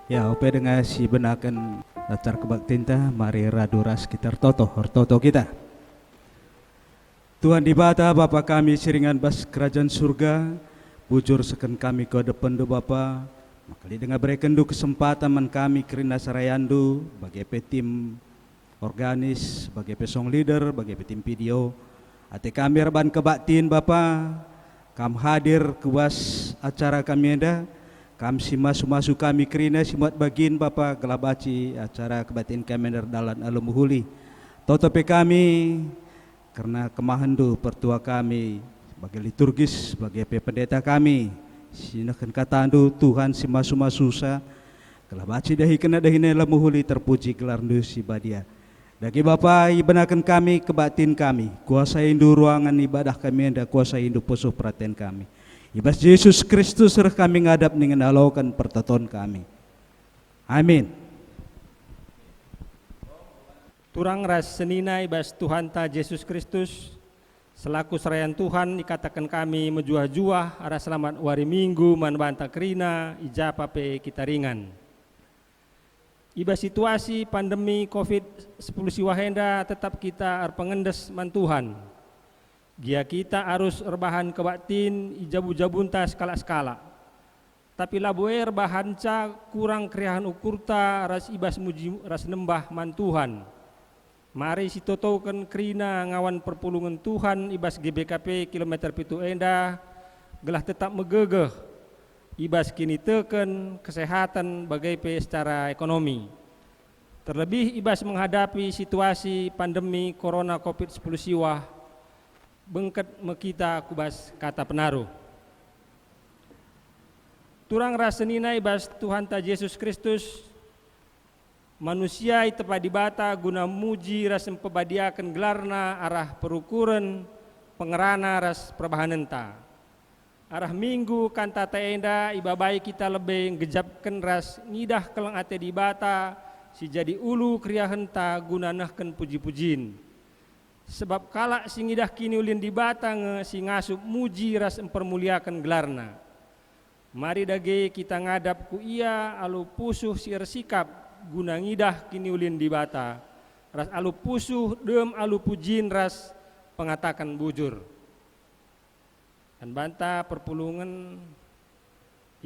Ya, ope dengan si benakan latar kebaktinta, mari raduras kita hortoto kita. Tuhan di bata Bapa kami siringan bas kerajaan surga, bujur seken kami ke depan do Bapa, makali dengan berikan do kesempatan man kami kerina sarayandu, bagi tim organis, bagi song leader, bagi tim video, ate kami reban kebaktin Bapa, kam hadir kuas acara kami ada, kam si masu kami kerina simat bagin Bapa gelabaci acara kebatin kami dalam alumuhuli. Totope kami karena kemahandu pertua kami sebagai liturgis, sebagai pendeta kami sinakan katandu Tuhan si masu sa gelabaci dahi kena dahi alamuhuli terpuji gelarndu si badia. Dagi Bapa ibenakan kami kebatin kami, kuasa indu ruangan ibadah kami anda, kuasa indu posuh perhatian kami. Ibas Yesus Kristus serah kami ngadap dengan alaukan pertaton kami. Amin. Turang ras senina ibas Tuhan ta Yesus Kristus selaku serayan Tuhan dikatakan kami menjuah-juah arah selamat wari minggu manbanta kerina ijapape kita ringan. Iba situasi pandemi COVID-10 siwahenda tetap kita pengendes man Tuhan. Gia kita harus rebahan kebaktin ijabu-jabunta skala-skala. Tapi laboe rebahan ca kurang kriahan ukurta ras ibas muji ras nembah man Tuhan. Mari si totokan kerina ngawan perpulungan Tuhan ibas GBKP kilometer pitu enda gelah tetap megegeh ibas kini teken kesehatan bagai pe secara ekonomi. Terlebih ibas menghadapi situasi pandemi corona COVID-10 siwah bengket mekita kubas kata penaruh. Turang rasenina ibas Tuhan ta Yesus Kristus manusia tepa di bata guna muji ras empebadiakan gelarna arah perukuran pengerana ras perbahanenta. Arah minggu kanta taenda ibabai kita lebih ngejapkan ras nidah kelang ate di bata si jadi ulu kriahenta guna nahken puji-pujin. Sebab kalak singidah kini ulin di batang si ngasup muji ras empermuliakan gelarna. Mari dage kita ngadap ku ia alu pusuh si ersikap guna ngidah kini ulin di bata. Ras alu pusuh dem alu pujin ras pengatakan bujur. Dan banta perpulungan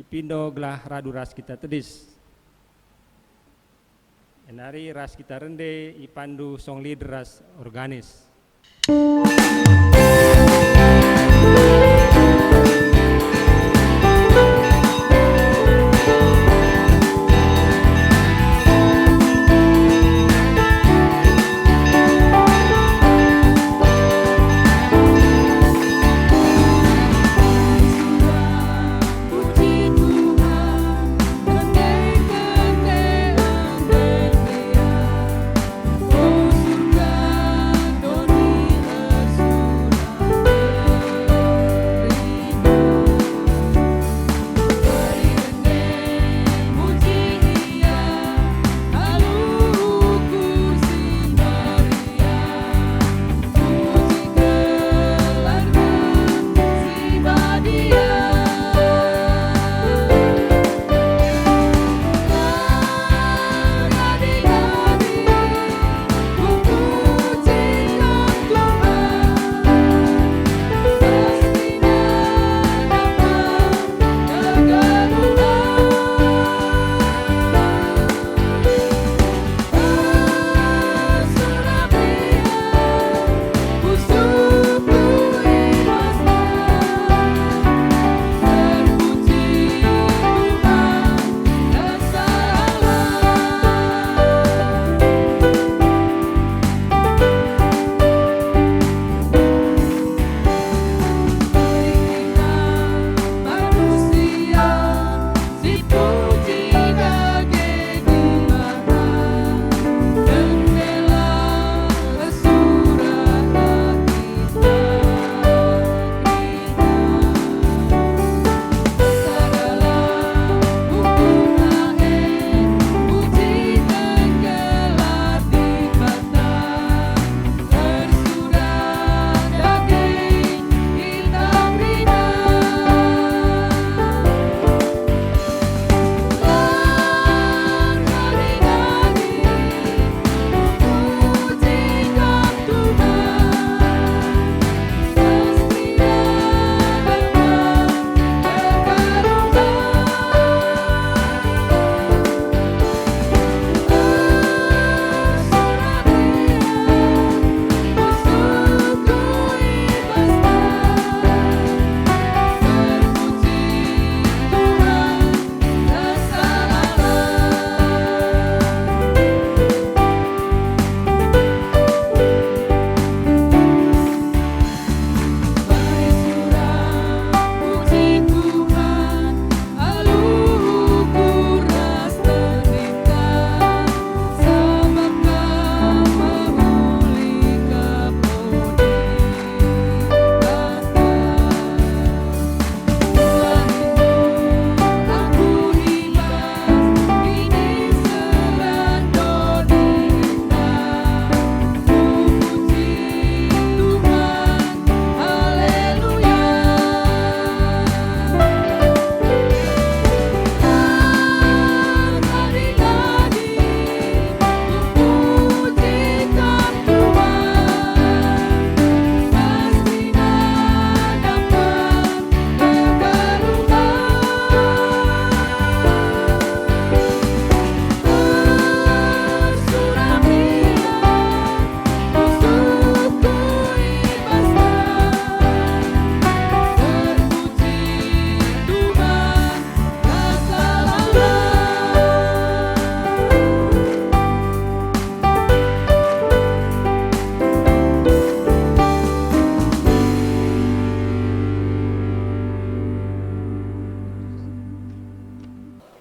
ipindo gelah radu ras kita tedis. Enari ras kita rende ipandu song leader ras organis.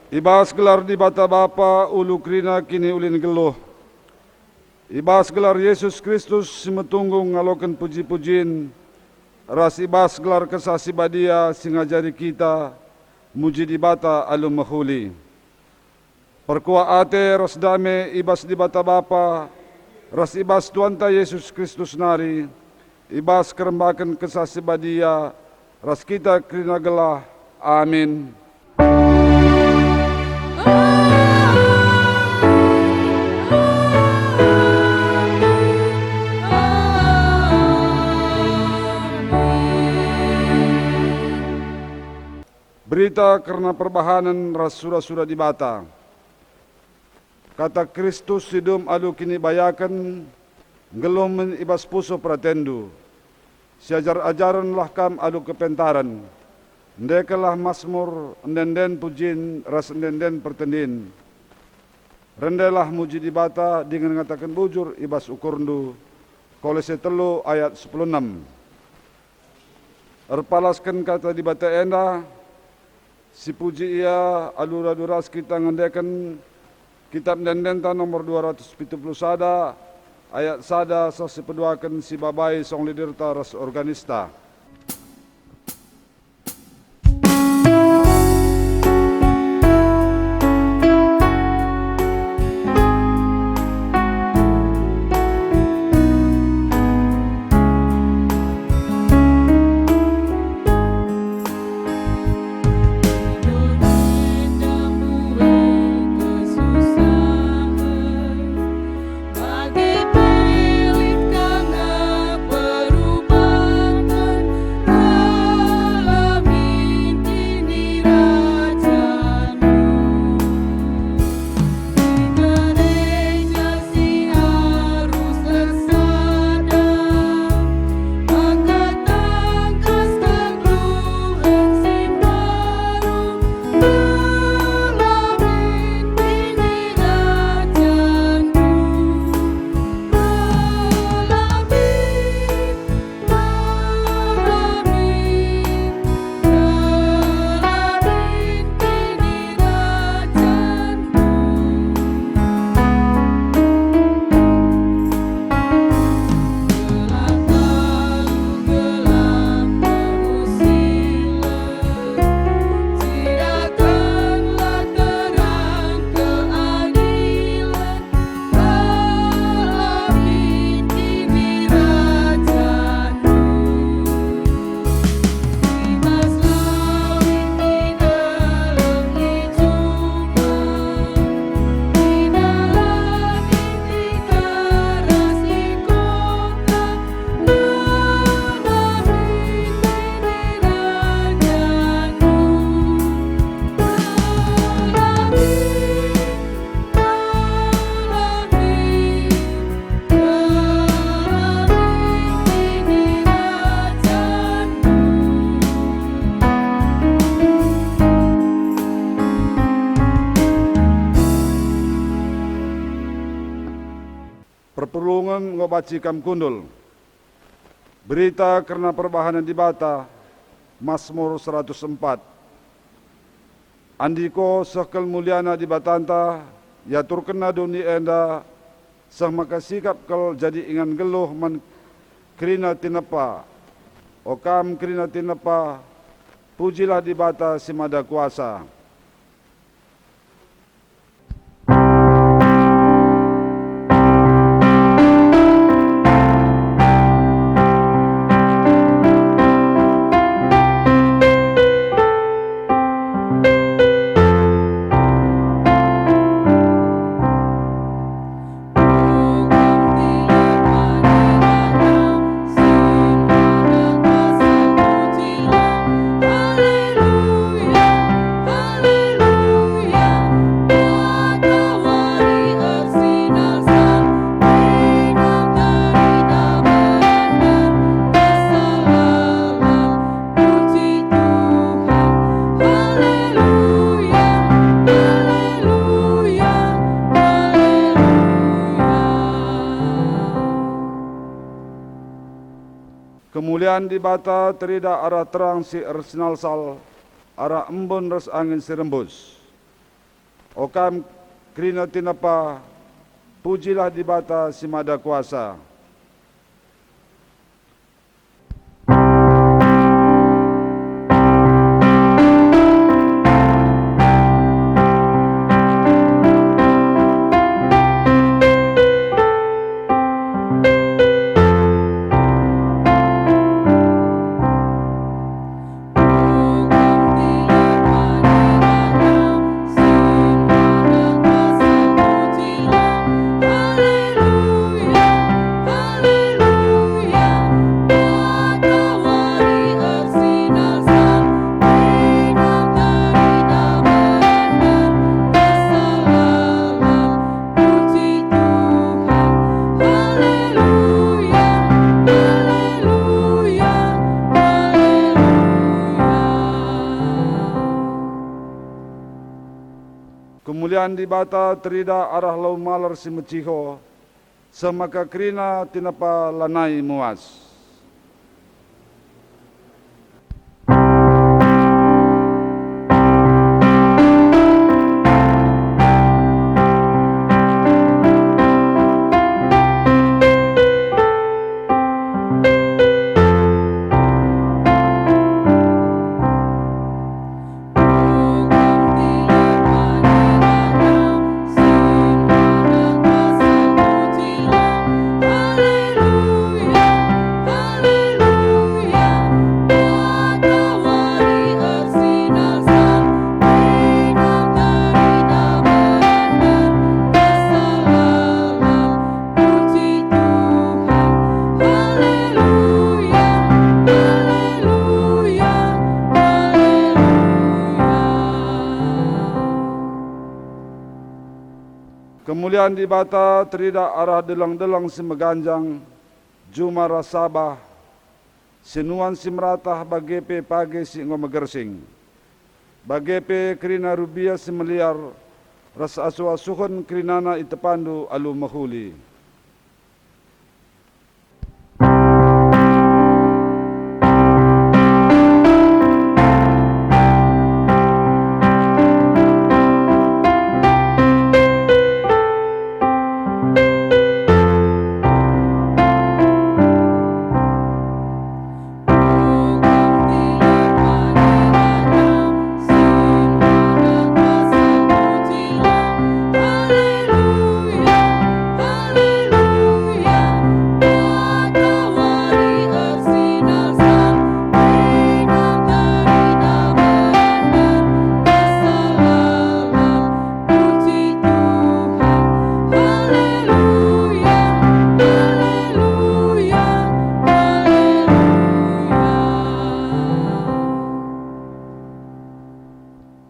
Ibas gelar di bata Bapa ulu krina kini ulin geluh. Ibas gelar Yesus Kristus simetunggung ngalokan puji-pujin. Ras ibas gelar kesasi badia singajari kita muji di bata alum mahuli. Perkua ate ras dame ibas di bata Bapa, ras ibas Tuanta Yesus Kristus nari, ibas kerembakan kesasi badia, ras kita krina gelah. Amin. Berita karena perbahanan ras sura-sura di bata. Kata Kristus hidum alu kini bayakan, gelum ibas puso pratendu. Siajar ajaranlah kam alu kepentaran. Ndekalah masmur, ndenden pujin, ras ndenden pertendin. Rendelah muji di bata dengan ngatakan bujur ibas ukurndu. Kolose 3 ayat 16. Erpalaskan kata di bata enda, si puji ia alura duras kita ngendekan kitab Dendenta nomor 271 ayat sada sasi peduakan si babai song lidirta ras organista. Perpulungan ngobaci kam kundul. Berita karena perbahanan di bata, Mazmur 104. Andiko sekal muliana di batanta, ya turkena duni enda, sah makasikap kal jadi ingan geluh man krina tinapa. Okam krina tinapa, pujilah di bata si mada kuasa. Kemuliaan di bata terida arah terang si arsenal sal, arah embun ras angin si rembus. O kam krina tinapa, pujilah di bata si mada kuasa. Kemuliaan di bata terida arah lau malar si meciho, semaka krina tinapa lanai muas. Kemuliaan di bata terida arah delang-delang si meganjang, jumara sabah, sinuan si meratah bagepe page si ngomegersing. Bagepe krina rubia si meliar, rasa asu-asuhun krinana itepandu alu mahuli.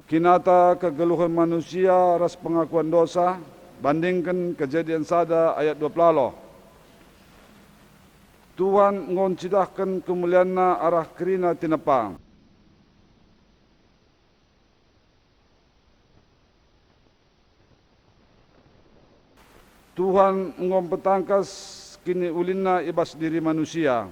Kinata kegeluhan manusia ras pengakuan dosa, bandingkan Kejadian sada ayat 20. Tuhan ngoncidahkan kemulianna arah kerina tinapa. Tuhan ngompetangkas kini ulinna ibas diri manusia.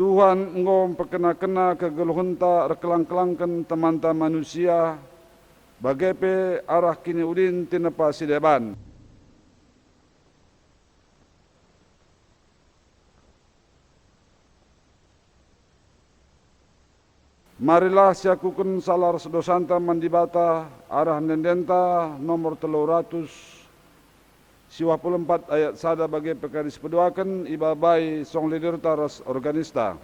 Tuhan ngom perkena-kena kegeluhunta rekelang-kelangkan temanta manusia, bagepe arah kini udin tinapa sideban. Marilah siakukun salar sedosanta mandibata arah nendenta nomor 300 siwah 4 ayat sada bagi pekaris peduakan ibabai song lider taras organista.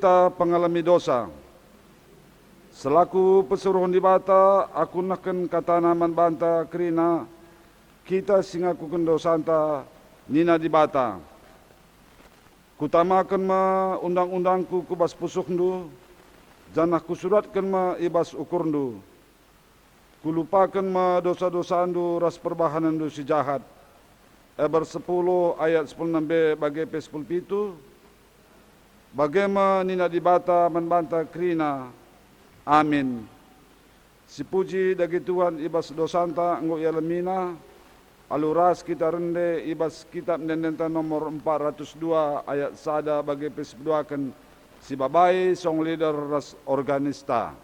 kita pengalami dosa. Selaku pesuruh di bata, aku naken kata naman banta kerina kita singaku kendo santa nina di bata. Kutamakan ma undang-undangku kubas pusukndu, janah kusuratkan ma ibas ukurndu. Kulupakan ma dosa-dosandu ras perbahanandu si jahat. Eber 10 ayat 16b bagi P10 pitu. Bagaimana nina di bata menbanta krina. Amin. Si puji dagi Tuhan ibas dosanta nggo yalamina. Aluras kita rende ibas kitab nendenta nomor 402 ayat sada bagi P10 si babai song leader ras organista.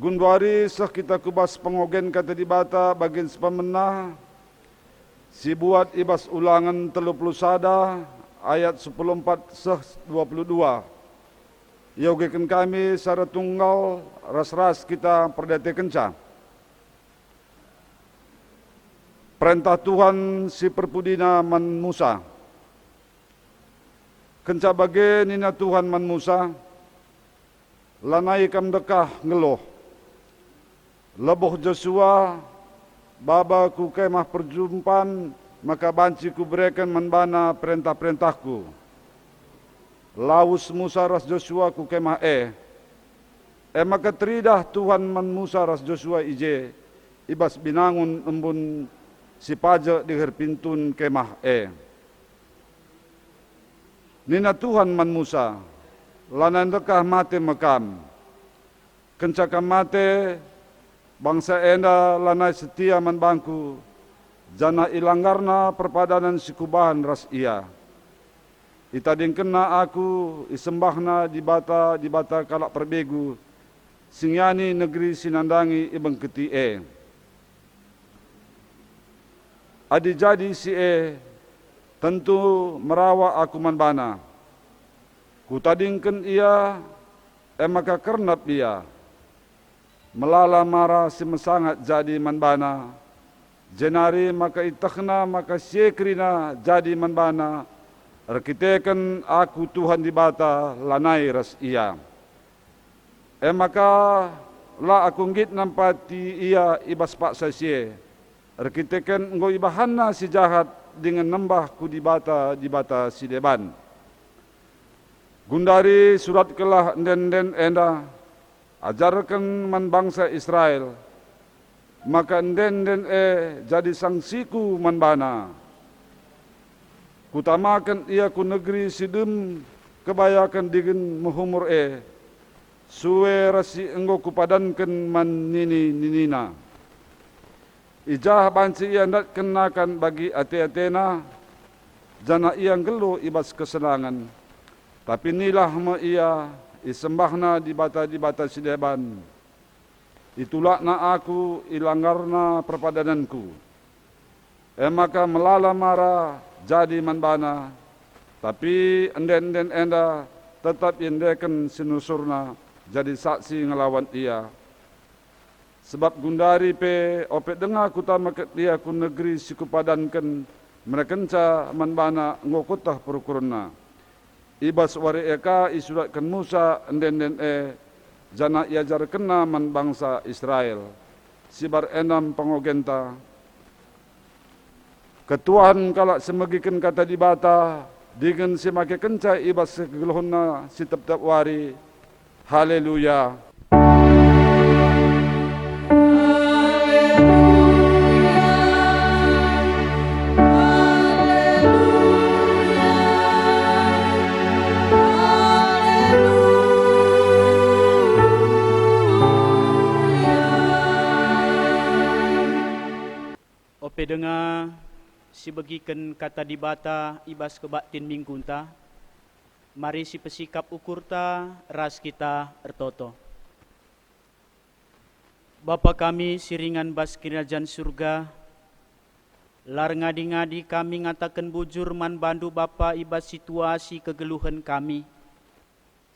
Gunduari sah kita kubas pengogen kata di bata bagian sepamenah. Si buat ibas ulangan 31 ayat 14 sah 22. Yogekan kami secara tunggal ras-ras kita perdate kenca. Perintah Tuhan si perpudina man Musa. Kenca bage nina Tuhan man Musa. Lanai kam dekah ngeloh. Leboh Joshua, baba ku kemah perjumpan, maka banci ku berikan menbana perintah-perintahku. Laus Musa ras Joshua ku kemah maka teridah Tuhan man Musa ras Joshua ije, ibas binangun embun si pajak di pintun kemah Nina Tuhan man Musa, lanan dekah mate mekam, kencakam mate, bangsa enda lanai setia man bangku, jana ilanggarna perpadanan sikubahan ras ia. Itading kena aku isembahna di bata kalak perbegu, singyani negeri sinandangi ibang keti Adi jadi si tentu merawa aku manbana. Kutadingken ia, maka kernap ia. Melala mara si mesangat jadi manbana. Jenari maka itakna maka syekrina jadi manbana. Rekiteken aku Tuhan di bata lanai ras ia. Maka la aku ngit nampati ia ibas pak sasye. Rekiteken ngo ibahana si jahat dengan nembah ku di bata si deban. Gundari surat kelah den enda. Ajarkan man bangsa Israel, maka den jadi sangsiku man bana. Kutamakan ia ku negeri sidem kebayakan digin muhumur suwe rasi enggo kupadankan man ninina. Ijah banci ia ndat kenakan bagi ate-atena, jana ia gelo ibas kesenangan. Tapi nilah me ia isembahna di bata sideban. Itulah na aku ilanggarna perpadananku. Maka melala mara jadi manbana, tapi enden enda tetap indeken sinusurna jadi saksi ngelawan ia. Sebab gundari pe opet dengar kutama ket dia ku negeri siku padanken merekenca manbana ngokutah perukurna. Ibas wari eka isuratkan Musa enden jana iajar kena man bangsa Israel. Sibar enam pangogenta. Ketuhan kalak semegikan kata di bata dengan semake kenca ibas kegeluhna si tep-tep wari. Haleluya. Ope dengar si begiken kata di bata ibas kebatin mingkunta, mari si pesikap ukurta ras kita ertoto. Bapa kami siringan bas kerajaan surga, lar ngadi-ngadi kami ngatakan bujur man bandu Bapa ibas situasi kegeluhan kami.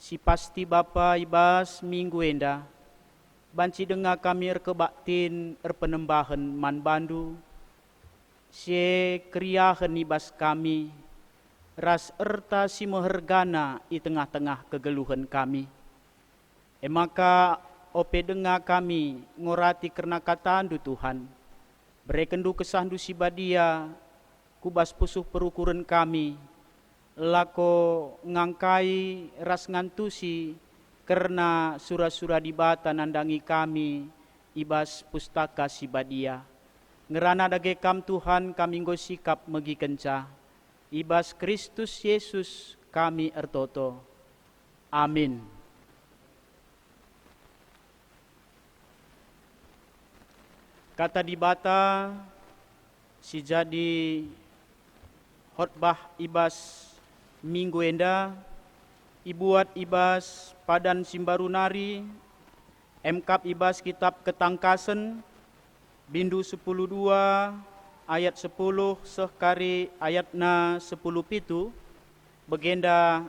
Si pasti Bapa ibas minggu enda, banci dengar kami erkebaktin erpenembahan man bandu, si kriahan ibas kami, ras erta si mehergana i tengah-tengah kegeluhan kami. Maka ope dengar kami ngorati kerna katandu Tuhan, berekendu kesandu si badia, kubas pusuh perukuran kami, lako ngangkai ras ngantusi, kerna surah-surah di bata nandangi kami, ibas pustaka si badia. Ngerana dage kam Tuhan kami nggo sikap megi kenca. Ibas Kristus Yesus kami ertoto. Amin. Kata di bata si jadi khotbah ibas minggu enda, ibuat ibas padan simbarunari, emkap ibas kitab ketangkasen, bindu 10.2 ayat 10 sekari ayatna 10 pitu begenda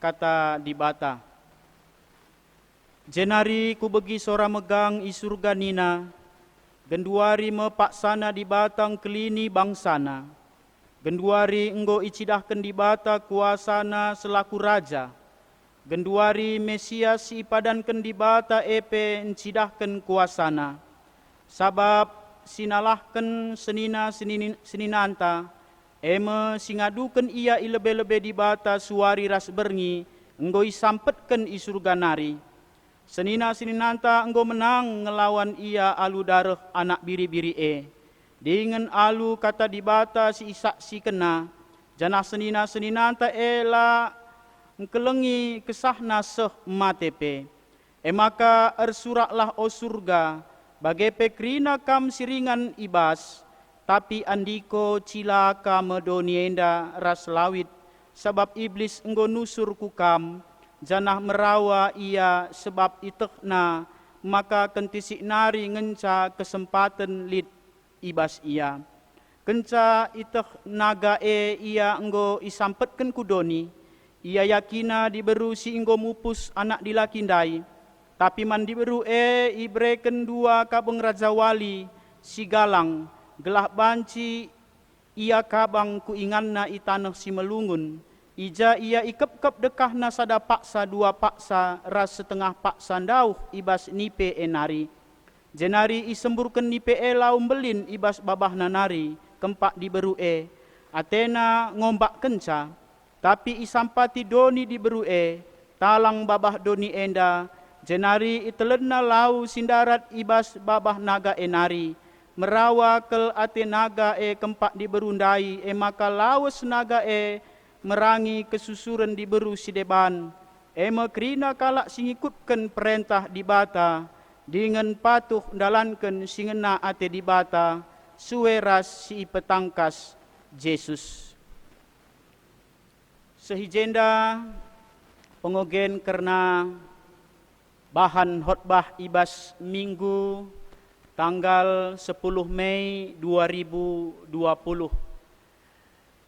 kata di bata. Jenari ku begi sora megang i surga nina, genduari me paksana di batang kelini bangsana, genduari enggo icidahkan di bata kuasana selaku raja, genduari Mesias ipadankan di bata epe encidahkan kuasana. Sabab sinalahkan seninanta, eme singadukan ia ilebe-lebe di bata suari ras berngi, enggo isampetkan i surga nari. Seninanta enggo menang ngelawan ia alu darah anak biri-biri Dengan alu kata di bata si isak si kena, janah seninanta ela ngkelengi kesahna seh matepe. Maka ersuraklah o surga, bagai pekrina kam siringan ibas, tapi andiko cilaka medonienda ras lawit, sebab iblis enggo nusur kukam, janah merawa ia sebab itekna, maka kentisik nari ngenca kesempatan lid ibas ia. Kenca itek naga ia enggo isampetkan kudoni, ia yakina diberu si enggo mupus anak dilakindai, tapi man diberu ibreken dua kabeng raja wali si galang, gelah banci ia kabang kuinganna i tanah si melungun, ija ia ikep-kep dekahna sada paksa dua paksa ras setengah paksa dauh ibas nipe enari. Jenari isemburken nipe laum belin ibas babah nanari, kempak diberu Atena ngombak kenca, tapi isampati doni diberu talang babah doni enda, jenari itelenna lau sindarat ibas babah naga enari, merawa kel ate naga kempak diberundai, maka lawas naga merangi kesusuran diberu si deban, mekrina kalak singikutkan perintah di bata, dengan patuh dalankan singena ate di bata suweras si petangkas Yesus. Sehijenda pengogen karena bahan khotbah ibas minggu tanggal 10 Mei 2020.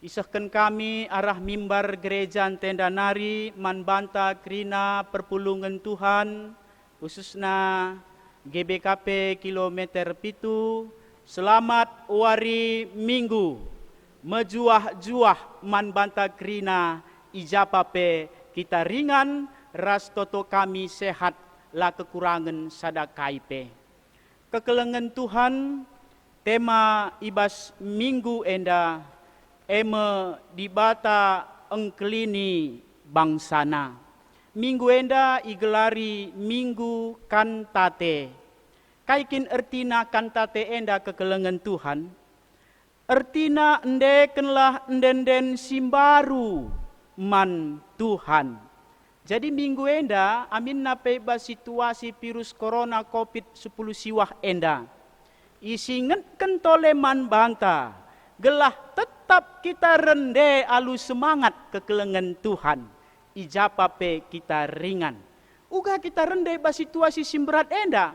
Isahkan kami arah mimbar gereja Tenda Nari manbanta krina perpulungan Tuhan khususnya GBKP kilometer pitu. Selamat wari minggu mejuah-juah manbanta krina ijapape kita ringan ras toto kami sehat la kekurangan sadakaipe. Kekelengan Tuhan tema ibas minggu enda eme dibata engkelini bangsana. Minggu enda igelari minggu kantate. Kaikin ertina kantate enda kekelengan Tuhan. Ertina endekenlah endenden simbaru man Tuhan. Jadi minggu enda amin napeba situasi virus corona COVID-10 siwah enda. Isingetken toleman banta. Gelah tetap kita rende alu semangat kekelengan Tuhan. Ijapape kita ringan. Uga kita rende ba situasi simberat enda.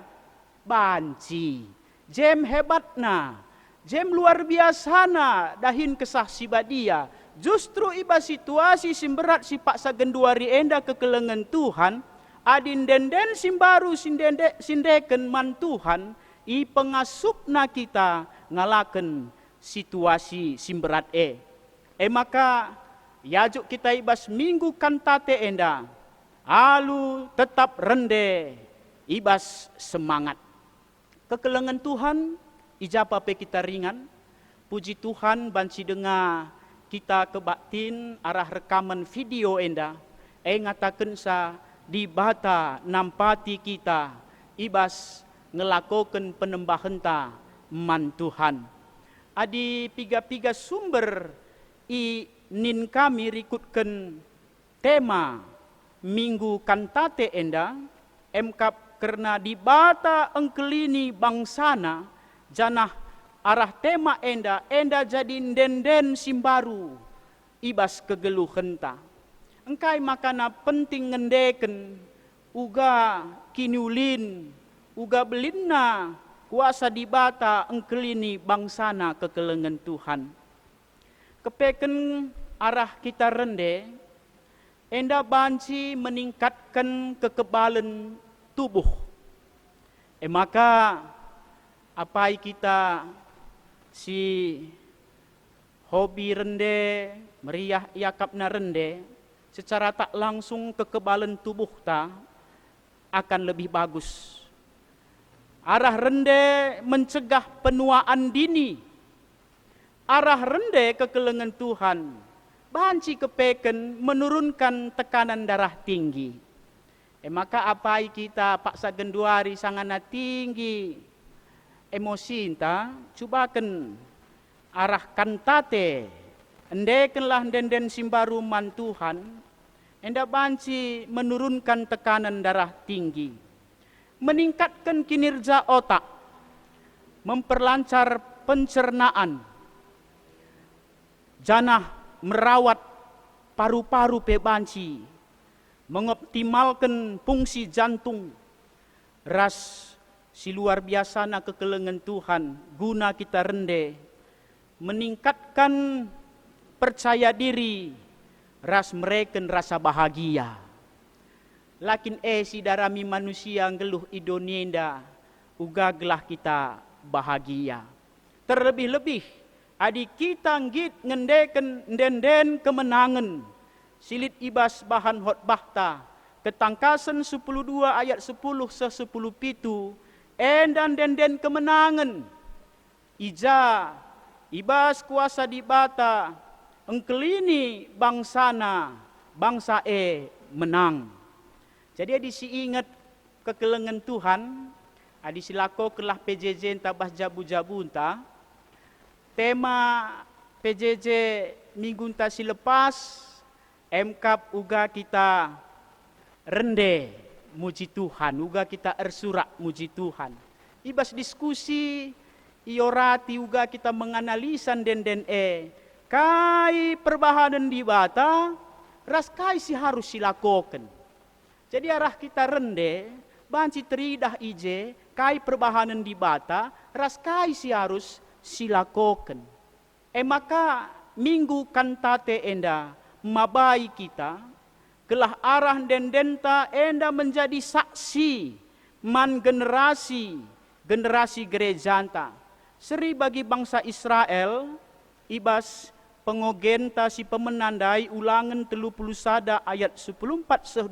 Banci. Jem hebatna. Jem luar biasana dahin kesah sibadia. Justru iba situasi simberat si paksa genduari enda kekelengan Tuhan. Adin denden simbaru sindeken man Tuhan. I pengasupna kita ngalaken situasi simberat maka yajuk kita ibas minggu kantate enda alu tetap rende ibas semangat kekelengan Tuhan ijapape kita ringan. Puji Tuhan banci dengar kita kebaktin arah rekaman video enda ngatakan sa di bata nampati kita ibas ngelakokan penembahenta man Tuhan. Adi piga-piga sumber nin kami rikutkan tema minggu kantate enda emkap karena di bata engkelini bangsana janah arah tema enda jadi denden simbaru ibas kegeluhenta. Engkai makana penting ngendeken uga kiniulin uga belinna kuasa di bata engkelini bangsana kekelengan Tuhan. Kepeken arah kita rende, enda banci meningkatkan kekebalan tubuh. Maka apai kita si hobi rende, meriah yakapna rende, secara tak langsung kekebalan tubuh ta akan lebih bagus. Arah rende mencegah penuaan dini. Arah rende kekelengan Tuhan. Banci kepeken menurunkan tekanan darah tinggi. Maka apai kita paksa genduari sangana tinggi. Emosi inta, cubakan arah kantate. Endekenlah denden simbaru man Tuhan. Enda banci menurunkan tekanan darah tinggi. Meningkatkan kinerja otak, memperlancar pencernaan, janah merawat paru-paru pebanci, mengoptimalkan fungsi jantung, ras si luar biasa na kekelengan Tuhan, guna kita rende, meningkatkan percaya diri, ras mereken rasa bahagia. Lakin si darami manusia ngeluh idonienda uga gelah kita bahagia. Terlebih-lebih adi kita ngit ngendeken denden kemenangan silit ibas bahan khotbahta ketangkasan 10:2 ayat 10 se 10 pitu endan denden kemenangan ija ibas kuasa di bata engkelini bangsana bangsa menang. Jadi adi si ingat kekelengan Tuhan, adi silako kelah PJJ tabah jabu-jabu entah. Tema PJJ minggu entah si lepas, MKAP uga kita rende muji Tuhan, uga kita ersurak muji Tuhan. Ibas diskusi, iorati uga kita menganalisan den kai perbahanan di bata, ras kai si harus silakoken. Jadi arah kita rende, banci teridah ije, kai perbahanan di bata, ras kai si harus silakoken. Maka minggu kantate enda, mabai kita, gelah arah dendenta enda menjadi saksi, man generasi gerejanta. Seri bagi bangsa Israel, ibas pengogenta si pemenandai ulangan 31 ayat 14-22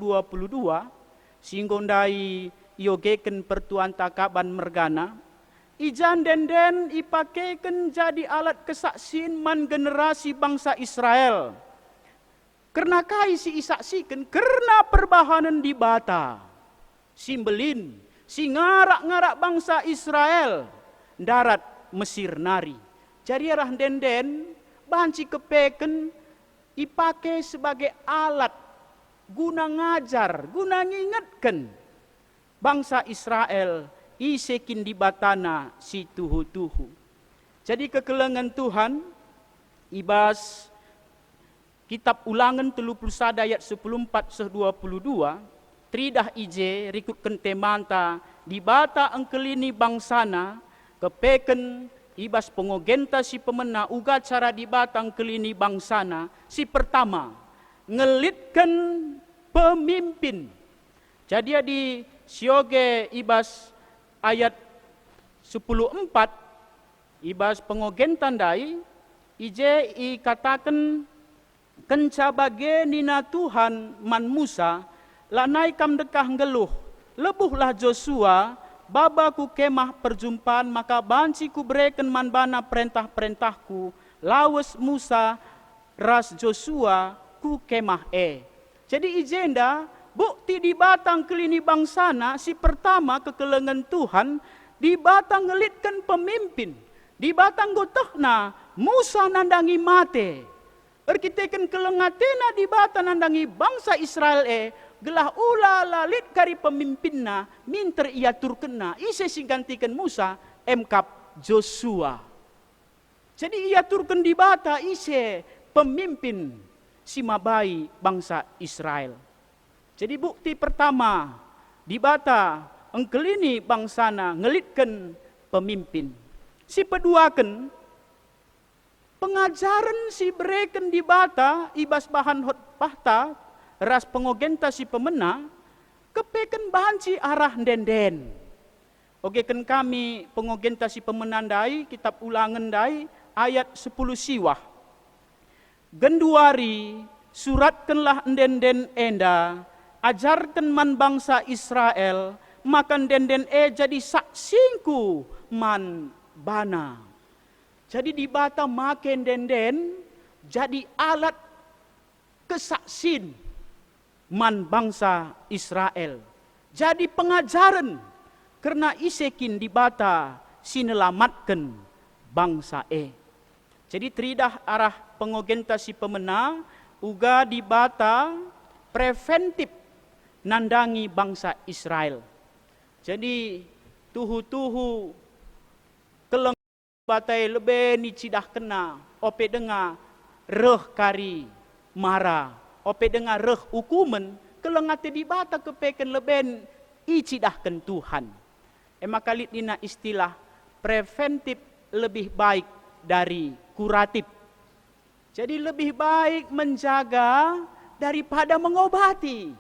singgondai iogeken pertuan takaban mergana ijan denden ipakeken jadi alat kesaksian man generasi bangsa Israel karena kai si isaksikan karena perbahanan di bata simbelin si ngarak-ngarak bangsa Israel darat Mesir nari jadi arah denden banci kepeken ipake sebagai alat guna ngajar, guna ngingatkan bangsa Israel isekin di batana si tuhu-tuhu. Jadi kekelengan Tuhan ibas kitab Ulangan 31 ayat 14-22 tridah ije rikutkan temanta di bata engkelini bangsana kepeken ibas pengogenta si pemena uga cara dibatang kelini bangsana si pertama ngelitkan pemimpin. Jadi di sioge ibas ayat 10:4 ibas pengogentan dai ije ikatakan kenca bage nina Tuhan man Musa lanai kam dekah ngeluh lebuhlah Joshua babaku kemah perjumpaan maka banci ku berikan manbana perintah-perintahku lawes Musa ras Joshua ku kemah jadi ijenda bukti di batang kelini bangsana si pertama kekelengan Tuhan di batang ngelitkan pemimpin di batang gotohna Musa nandangi mate erkiteken kelengatena di batang nandangi bangsa Israel gelah ula lalit kari pemimpinna minter ia turkena ise singgantikan Musa emkap Joshua. Jadi ia turken di bata ise pemimpin si mabai bangsa Israel. Jadi bukti pertama di bata engkelini bangsana ngelitkan pemimpin. Si peduaken pengajaran si bereken di bata ibas bahan hot pahta ras pengogenta si pemena kepeken bahan si arah denden. Oke kan kami pengogenta si pemenandai kitab Ulangan dai ayat 10 siwah. Genduari suratkanlah denden enda ajarkan man bangsa Israel makan denden jadi saksingku man bana. Jadi di bata makan denden jadi alat kesaksin man bangsa Israel. Jadi pengajaran karena isekin di bata sinelamatkan bangsa Jadi teridah arah pengogenta si pemena uga di bata preventif nandangi bangsa Israel. Jadi tuhu-tuhu keleng batai lebe ni cidah kena ope dengar reh kari mara ope dengar reh hukuman kelengate di bata kepeken leben icidahkan Tuhan. Maka dina istilah preventif lebih baik dari kuratif. Jadi lebih baik menjaga daripada mengobati.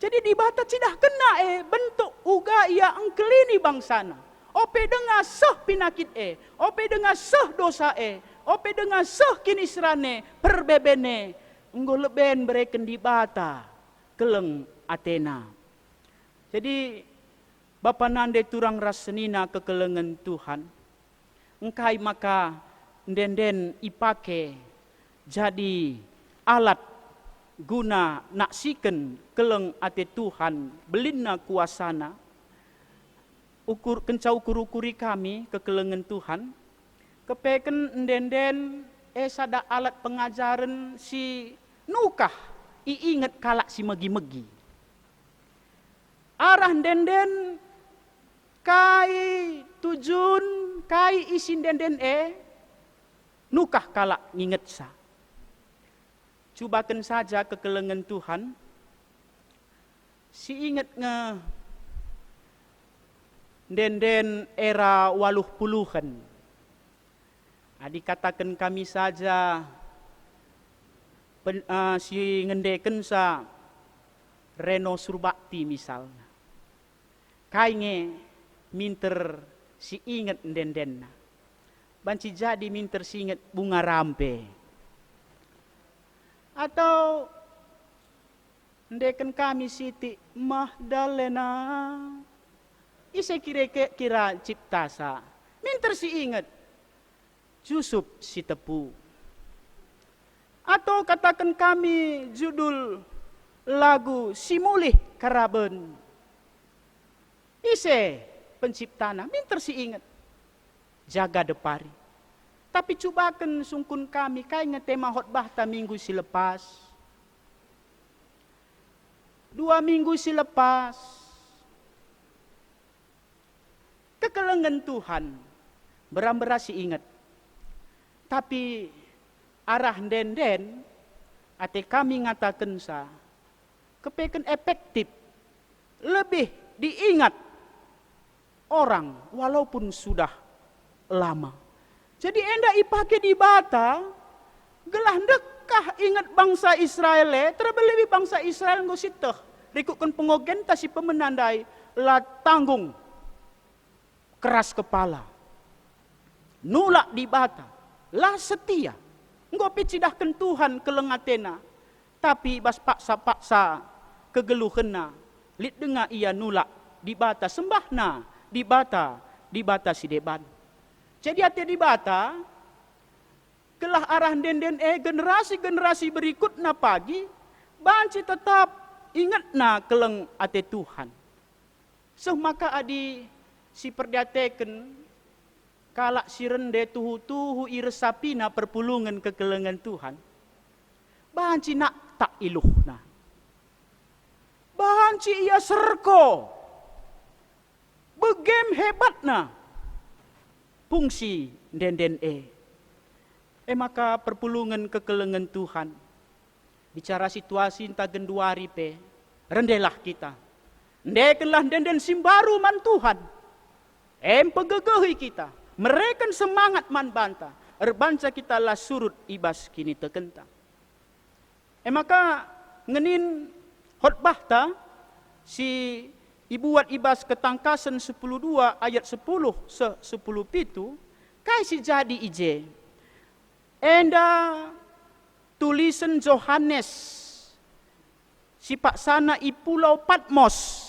Jadi di bata cidah kena bentuk uga ia engkelini bangsana. Ope dengar seh pinakit ope dengar seh dosa ope dengar seh kinisrane perbebene enggo leben bereken di bata keleng Athena. Jadi Bapa nande turang rasenina kekelengan Tuhan. Engkai maka denden ipake jadi alat guna naksikan keleng ate Tuhan belina kuasana. Kenca ukur-ukuri kami kekelengan Tuhan. Kepeken denden sada alat pengajaran si nukah iinget kalak si megi-megi. arah denden kai tujun kai isin denden nukah kalak nginget sa. Cubakan saja kekelengan Tuhan, si inget nge denden era 80-an. Dikatakan kami saja si ngendeken sa Reno Surbakti misalnya. Kainge minter si inget denden. Banci jadi minter si inget Bunga Rampe. Atau ndeken kami Siti Mahdalena. Ise kira cipta sa. Minter si inget Jusup si Tepu. Atau katakan kami judul lagu Si Mulih Karaben. Ise penciptana, minter si inget Jaga Depari. Tapi cubakan sungkun kami, kayaknya tema khotbah ta minggu si lepas. 2 minggu si lepas. Kekelengan Tuhan, beram-berasi ingat. Tapi arah denden, ate kami ngatakan sa, kepeken efektif, lebih diingat orang walaupun sudah lama. Jadi enda ipake di bata, gelah dekah ingat bangsa Israel, terbelebih bangsa Israel ngositeh, rikukkan pengogen si pemenandai, lah tanggung, keras kepala, nulak di bata, lah setia, ngopi cidahkan Tuhan kelengatena, tapi bas paksa-paksa kegeluhena, lid dengar ia nulak di bata, sembahna di bata si deban. Jadi hati di bata, kelah arah denden generasi-generasi berikutna pagi, banci tetap ingat na keleng ate Tuhan. So maka adi si perdiateken, kalak si rende tuhu-tuhu iresapina perpulungan kekelengan Tuhan. Banci nak tak iluhna. Banci ia serko, begem hebatna. Fungsi denden maka perpulungan kekelengan Tuhan. Bicara situasi entah genduari rendelah kita. Ndekenlah denden simbaru man Tuhan. Pegegehi kita. Mereka semangat man banta. Erbanca kita lah surut ibas kini tekentang. Maka ngenin khotbah ta si Ibuat ibas ketangkasan 10.2 ayat 10 10 pitu kai si jadi ije. Enda tulisan Johannes si paksana i Pulau Patmos.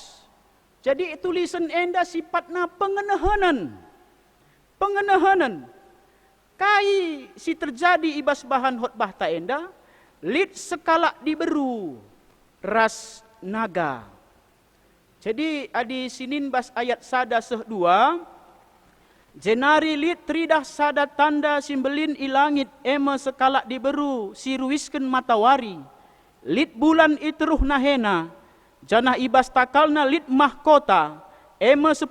Jadi tulisan enda sifatna pengenahanan. Kai si terjadi ibas bahan khotbah ta enda lid sekala diberu ras naga. Jadi adi sinin bas ayat sada sehdua, jenari lit tridah sada tanda simbelin ilangit ema sekalak diberu siruisken matawari, lit bulan itruh nahena, janah ibas takalna lit mahkota, ema 10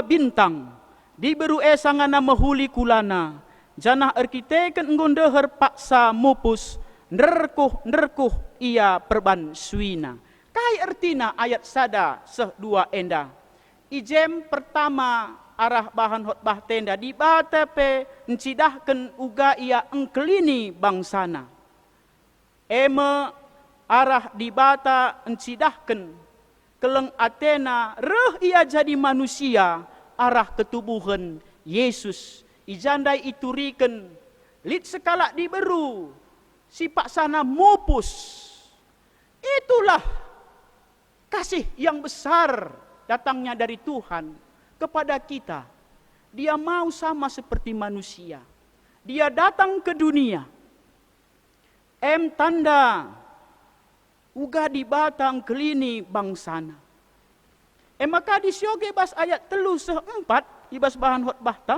bintang, diberu sangana mehuli kulana, janah arkiteken ngondeher paksa mupus, nerkuh ia perban suina. Kai artina ayat sada sehdua enda. Ijem pertama arah bahan khotbah tenda di bata encidahken uga ia engkelini bangsana. Arah di bata encidahken keleng Athena reh ia jadi manusia arah ketubuhan Yesus. Ijandai ituriken lit sekala diberu si paksana mupus. Itulah kasih yang besar datangnya dari Tuhan kepada kita. Dia mau sama seperti manusia. Dia datang ke dunia. Tanda uga di batang kelini bangsana. Maka disyoge bas ayat 3:4 ibas bahan khotbah ta.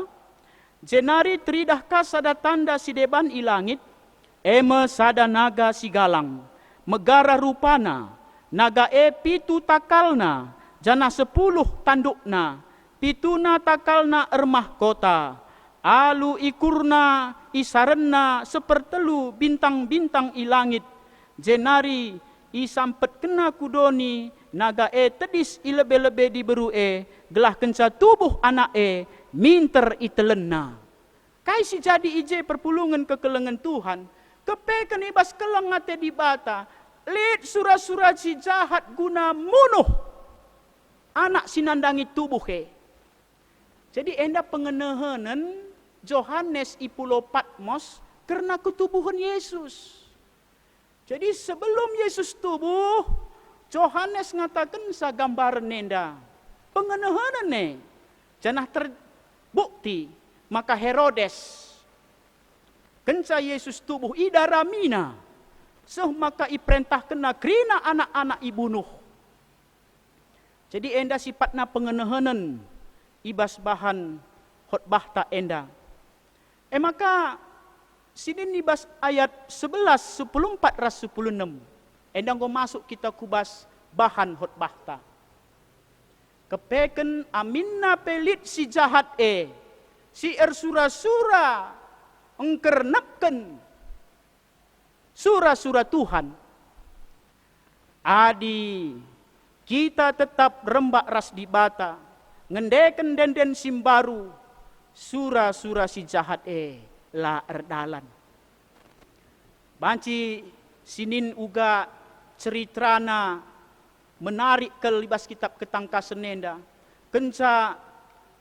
Jenari tridah kasada tanda si deban ilangit. Sada naga si galang. Megara rupana. Naga pitu takalna, jana 10 tandukna, pituna takalna ermah kota, alu ikurna isarenna sepertelu bintang-bintang ilangit, jenari isampet kena kudoni, naga tedis ilebe-lebe diberu gelah kenca tubuh anak minter itelenna. Kai si jadi ije perpulungan kekelengan Tuhan, kepeken ibas keleng ngate di bata, lid surah-surah si jahat guna munuh anak sinandangi tubuh Jadi enda pengenehanan Johannes i Pulau Patmos karena ketubuhan Yesus. Jadi sebelum Yesus tubuh, Johannes ngatakan sa gambaran nenda. Pengenehanan janah terbukti, maka Herodes kenca Yesus tubuh idaramina. Maka iperintah kena krina anak-anak ibunuh. Jadi enda sifatna pengenehanan ibas bahan khotbah ta enda. Maka sini ibas ayat 11, 14, ras 16. Enda ngo masuk kita kubas bahan khotbah ta. Kepeken aminna pelit si jahat si sura-sura engkernapken surah-surah Tuhan. Adi kita tetap rembak ras di bata, ngendeken denden simbaru, surah-surah si jahat la erdalan. Banci sinin uga ceritrana menarik ke libas kitab ketangkasan nenda. Kenca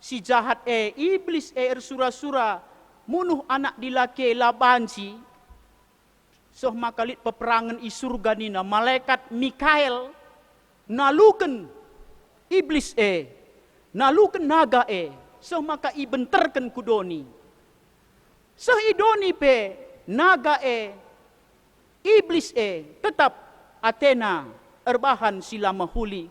si jahat iblis surah-surah munuh anak dilake la banci. Soh makalit peperangan i surga nina, malaikat Mikael naluken iblis naluken naga soh maka ibenterken kudoni. Soh idoni naga iblis tetap Athena erbahan sila mahuli.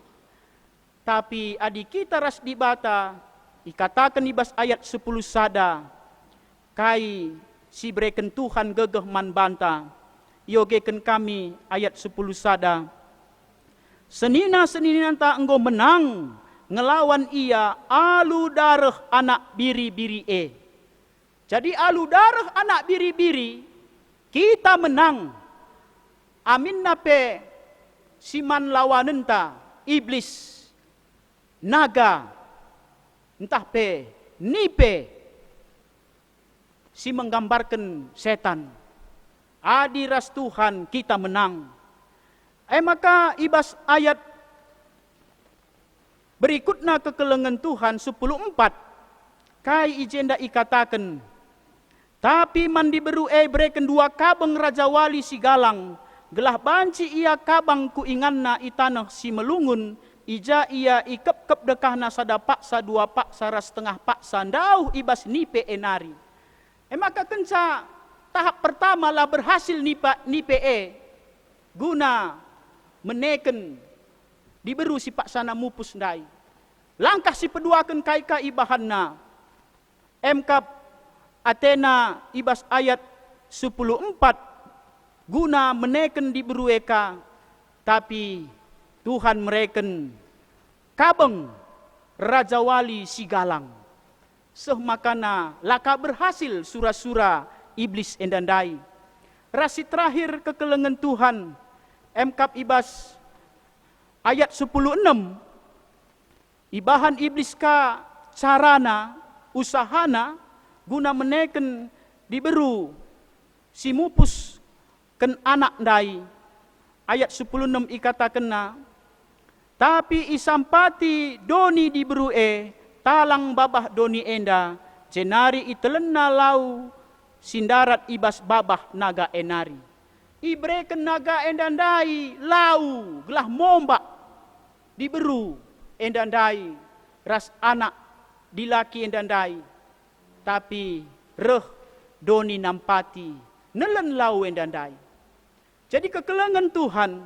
Tapi adik kita ras di bata ikatakan ibas ayat 10 sada, kai si breken Tuhan gegeh man banta, yogeken kami ayat 10 sada. Senina ta enggo menang ngelawan ia alu darah anak biri-biri Jadi alu darah anak biri-biri kita menang. Amin nape siman lawanenta iblis naga entah nipe si menggambarkan setan. Adi ras Tuhan kita menang. Maka ibas ayat berikutnya kekelengan Tuhan 10:4 kai ijenda ikatakan, tapi mandi beru breken 2 kabeng raja wali si galang, gelah banci ia kabang ku inganna itanah si melungun, ija ia ikep-kep dekahna sada paksa 2 paksa ras setengah paksa ndauh ibas nipe enari. Maka kenca tahap pertama lah berhasil nipe guna meneken diberu si paksana mupus ndai. Langkah si peduakan kaika ibahanna emkap Athena ibas ayat 10:4 guna meneken diberu eka, tapi Tuhan mereken kabeng raja wali si galang. Seh makana laka berhasil surah-surah iblis endandai. Rasi terakhir kekelengan Tuhan emkap ibas ayat 10:6 ibahan iblis ka carana usahana guna meneken diberu si mupus ken anak ndai. Ayat 10:6 ikatakenna, tapi isampati doni diberu talang babah doni enda, jenari itelenna lau sindarat ibas babah naga enari. Ibreken naga endandai lau gelah mombak diberu endandai ras anak dilaki endandai, tapi reh doni nampati nelen lau endandai. Jadi kekelengan Tuhan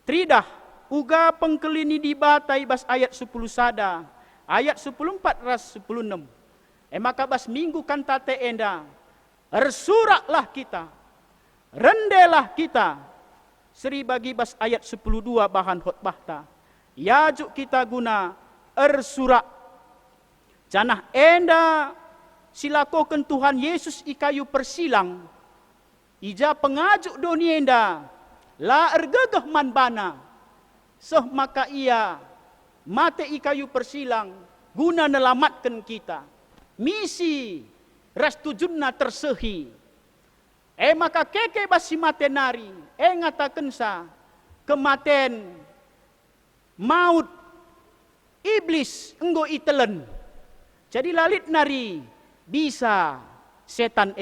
tridah uga pengkelini di batai bas ayat 10 sada, ayat 10:4 ras 10:6. Maka bas minggu kantate enda ersuraklah kita, rendelah kita. Seri bagi bas ayat 10:2 bahan khotbah ta. Iajuk kita guna ersurak. Janah enda silakokan Tuhan Yesus ikayu persilang. Ija pengajuk doni enda la ergegah manbana. Seh maka ia mate ikayu persilang guna nelamatkan kita. Misi rastujunna tersehi. Maka keke basi matenari. Ngatakan sa kematen maut iblis enggo itelen. Jadi lalit nari bisa setan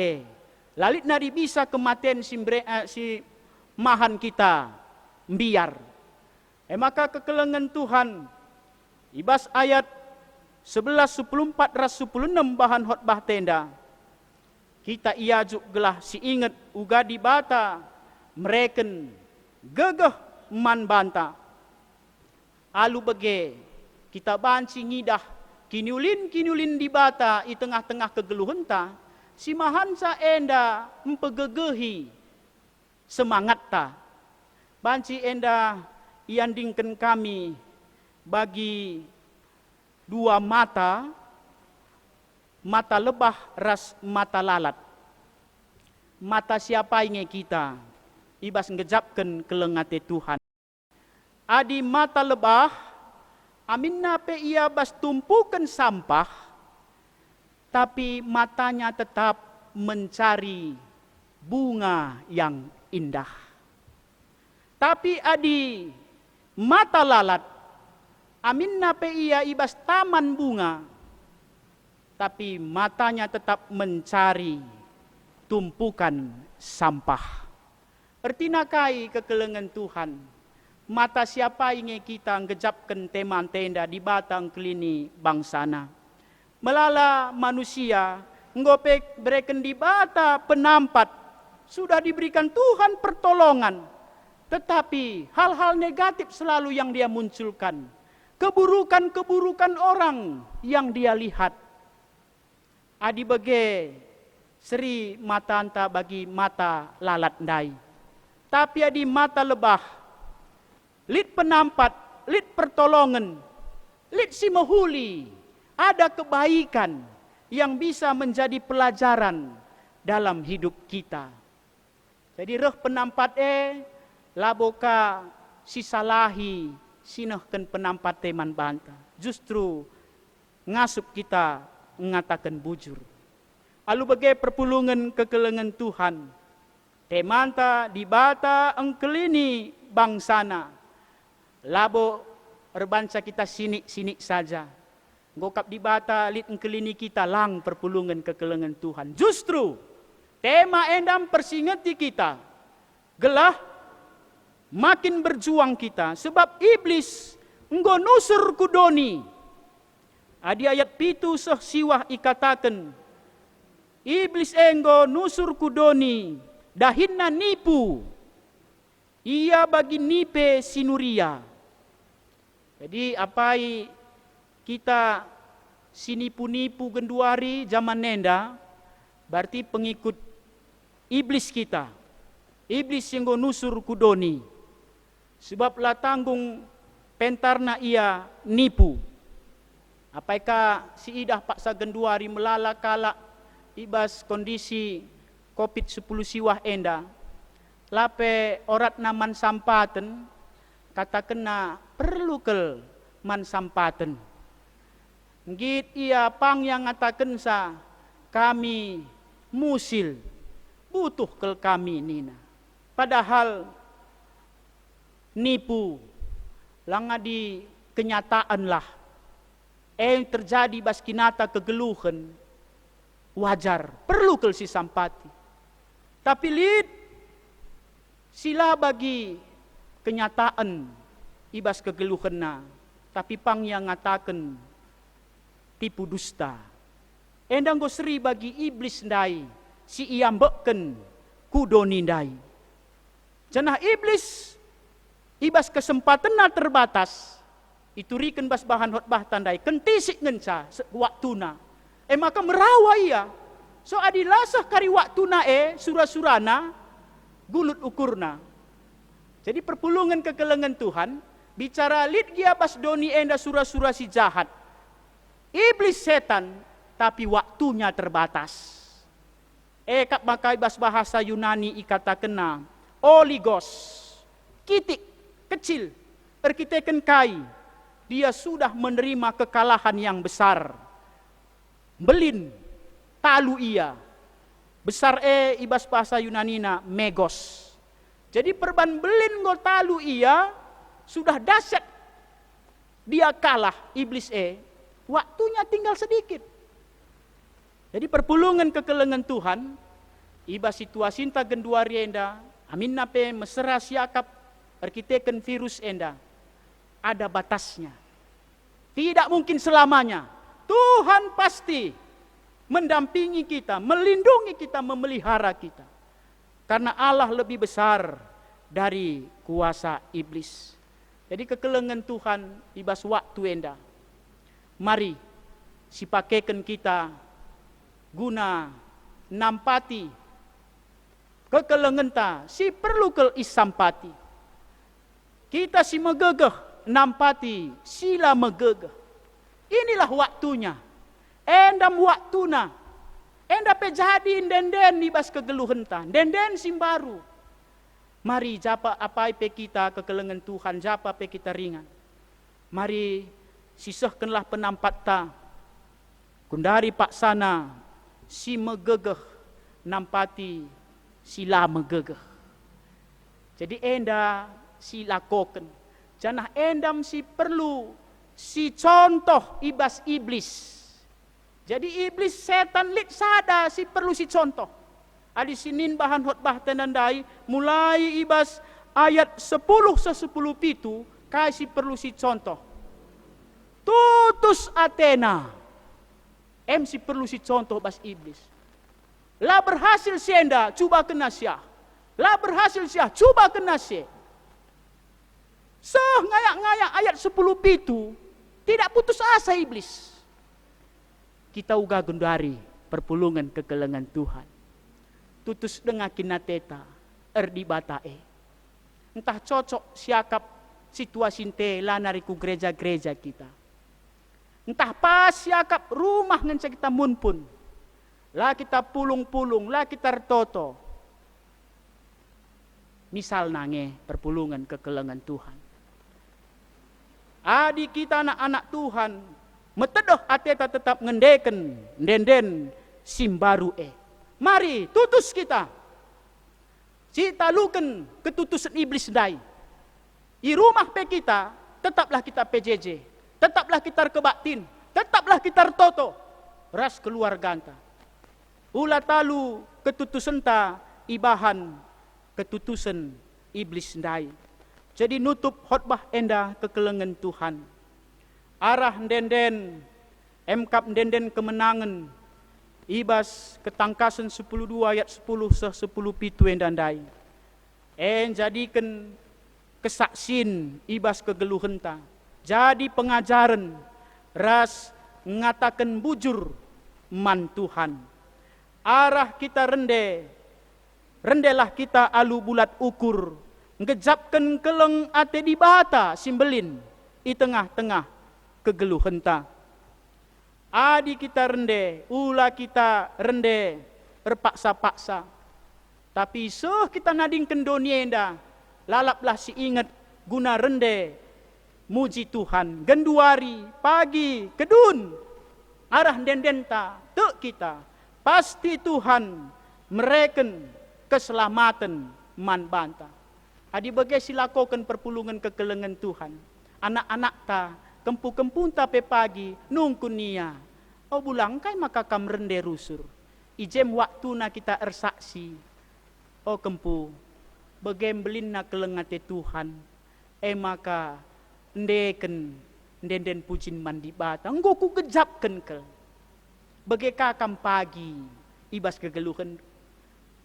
lalit nari bisa kematian si mahan kita mbiar. Maka kekelengan Tuhan ibas ayat 11, 14, 16 bahan khotbah tenda. Kita iajuk gelah si inget uga di bata mereken gegeh man banta. Alu bege kita banci ngidah kinulin di bata i tengah-tengah kegeluhenta si mahansa enda mempegegehi semangat ta. Banci enda iandingkan kami bagi dua mata lebah ras mata lalat. Mata siapa inge kita ibas ngejapkan kelengate Tuhan. Adi mata lebah aminna pe ia bas tumpukan sampah tapi matanya tetap mencari bunga yang indah. Tapi adi mata lalat aminna pe ia ibas taman bunga tapi matanya tetap mencari tumpukan sampah. Ertina kai kekelengan Tuhan. Mata siapa inge kita ngejapkan teman tenda di batang kelini bangsana. Melala manusia ngopek bereken di bata penampat sudah diberikan Tuhan pertolongan. Tetapi hal-hal negatif selalu yang dia munculkan. Keburukan-keburukan orang yang dia lihat. Adi bege seri mata anta bagi mata lalat ndai. Tapi adi mata lebah lid penampat, lid pertolongan, lid si mahuli, ada kebaikan yang bisa menjadi pelajaran dalam hidup kita. Jadi reh penampat laboka si salahi sinahkan penampat teman banta. Justru ngasup kita mengatakan bujur. Alu bagai perpulungan kekelengan Tuhan. Temanta di bata engkelini bangsana. Labo erbansa kita sinik saja. Ngokap di bata lit engkelini kita lang perpulungan kekelengan Tuhan. Justru tema endam persingeti kita. Gelah makin berjuang kita sebab iblis enggo nusur kudoni. Adi ayat pitu seh siwah ikatakan iblis enggo nusur kudoni dahinna nipu ia bagi nipe sinuria. Jadi apai kita sinipu-nipu genduari zaman nenda berarti pengikut iblis kita. Iblis yang nusur kudoni. Sebab lah tanggung pentarna ia nipu. Apakah si idah paksa genduari melala kala ibas kondisi COVID-10 siwah enda. Lape orat naman sampaten kata kena perlu kel man sampaten. Ngit ia pang yang ngatakan sa kami musil butuh kel kami nina. Padahal nipu langa di kenyataan lah. Yang terjadi bas kinata kegeluhan wajar perlu kel si sampati. Tapi lid sila bagi kenyataan ibas kegeluhan na. Tapi pang yang ngatakan tipu dusta. Endang go seri bagi iblis ndai si iambeken kudoni ndai. Janah iblis ibas kesempatan na terbatas. Iturikan bas bahan khotbah tandai kentisik ngenca waktuna. Maka merawa ia. So adilasah kari waktuna surah-surana gulut ukurna. Jadi perpulungan kekelengan Tuhan bicara lid gia bas doni enda sura-sura si jahat. Iblis setan, tapi waktunya terbatas. Kap makai bas bahasa Yunani ikata kena oligos, kitik, kecil, erkiteken kai. Dia sudah menerima kekalahan yang besar. Belin, talu ia. Besar ibas bahasa Yunanina megos. Jadi perban belin go talu ia sudah dahsyat. Dia kalah iblis waktunya tinggal sedikit. Jadi perpulungan kekelengan Tuhan ibas situasi enta genduari enda amin nape mesera siakap arkiteken virus enda ada batasnya. Tidak mungkin selamanya. Tuhan pasti mendampingi kita, melindungi kita, memelihara kita. Karena Allah lebih besar dari kuasa iblis. Jadi kekelengan Tuhan ibas waktu enda. Mari sipakekan kita guna nampati kekelengan ta si perlu kel isampati. Kita si megegeh nampati sila megegeh. Inilah waktunya. Endam waktuna. Enda pe jadi denden ibas kegeluhan ta. Denden simbaru. Mari japa apa pe kita kekelengan Tuhan, japa pe kita ringan. Mari sisahkanlah penampat ta. Kundari pak sana si megegeh nampati sila megegeh. Jadi enda si lakoken. Janah endam si perlu si contoh ibas iblis. Jadi iblis setan lit sada si perlu si contoh. Adi sinin bahan khotbah tenandai mulai ibas ayat 10 pitu kasih perlu si contoh. Tutus Athena. Si perlu si contoh bas iblis. Lah berhasil sienda coba kena syah. Lah berhasil syah coba kena syah. Ngayak-ngayak ayat 10 pitu tidak putus asa iblis. Kita uga gundari perpulungan kekelengan Tuhan. Tutus dengan kinateta erdi batae. Entah cocok siakap situasi te lanariku gereja-gereja kita. Entah pas siakap rumah ngencak kita munpun. Lah kita pulung-pulung, lah kita retoto. Misal nange perpulungan kekelengan Tuhan. Adik kita anak-anak Tuhan metedoh ateta tetap ngendeken denden simbaru Mari tutus kita. Cita luken ketutusan iblis dai. I rumah pe kita tetaplah kita PJJ, tetaplah kita kebaktin, tetaplah kita toto ras keluarga anta. Ula talu ketutusan ta ibahan ketutusan iblis dai. Jadi nutup khotbah enda kekelengan Tuhan. Arah denden emkap denden kemenangan ibas ketangkasan 10:2 ayat 10 pitu endandai. Jadikan kesaksin ibas kegeluhan ta. Jadi pengajaran ras ngatakan bujur man Tuhan. Arah kita rendelah kita alu bulat ukur. Ngejapkan keleng ate di bata simbelin di tengah-tengah kegeluhan ta. Adi kita rende, ula kita rende, terpaksa-paksa. Tapi kita nadingkan dunia enda, lalaplah si ingat guna rende, muji Tuhan. Genduari, pagi, kedun, arah dendenta, tek kita. Pasti Tuhan mereken keselamatan man banta. Adi bagai silakokan perpulungan kekelengan Tuhan. Anak-anak ta, kempu-kempun ta pe pagi, nungkun nia. Bulang kai maka kam rende rusur. Ijem waktu na kita ersaksi. Kempu, bagai belin na kelengate Tuhan. Maka ndeken denden pujin mandi bata. Enggo ku gejapkan ke. Bagai kakam pagi, ibas kegeluhan.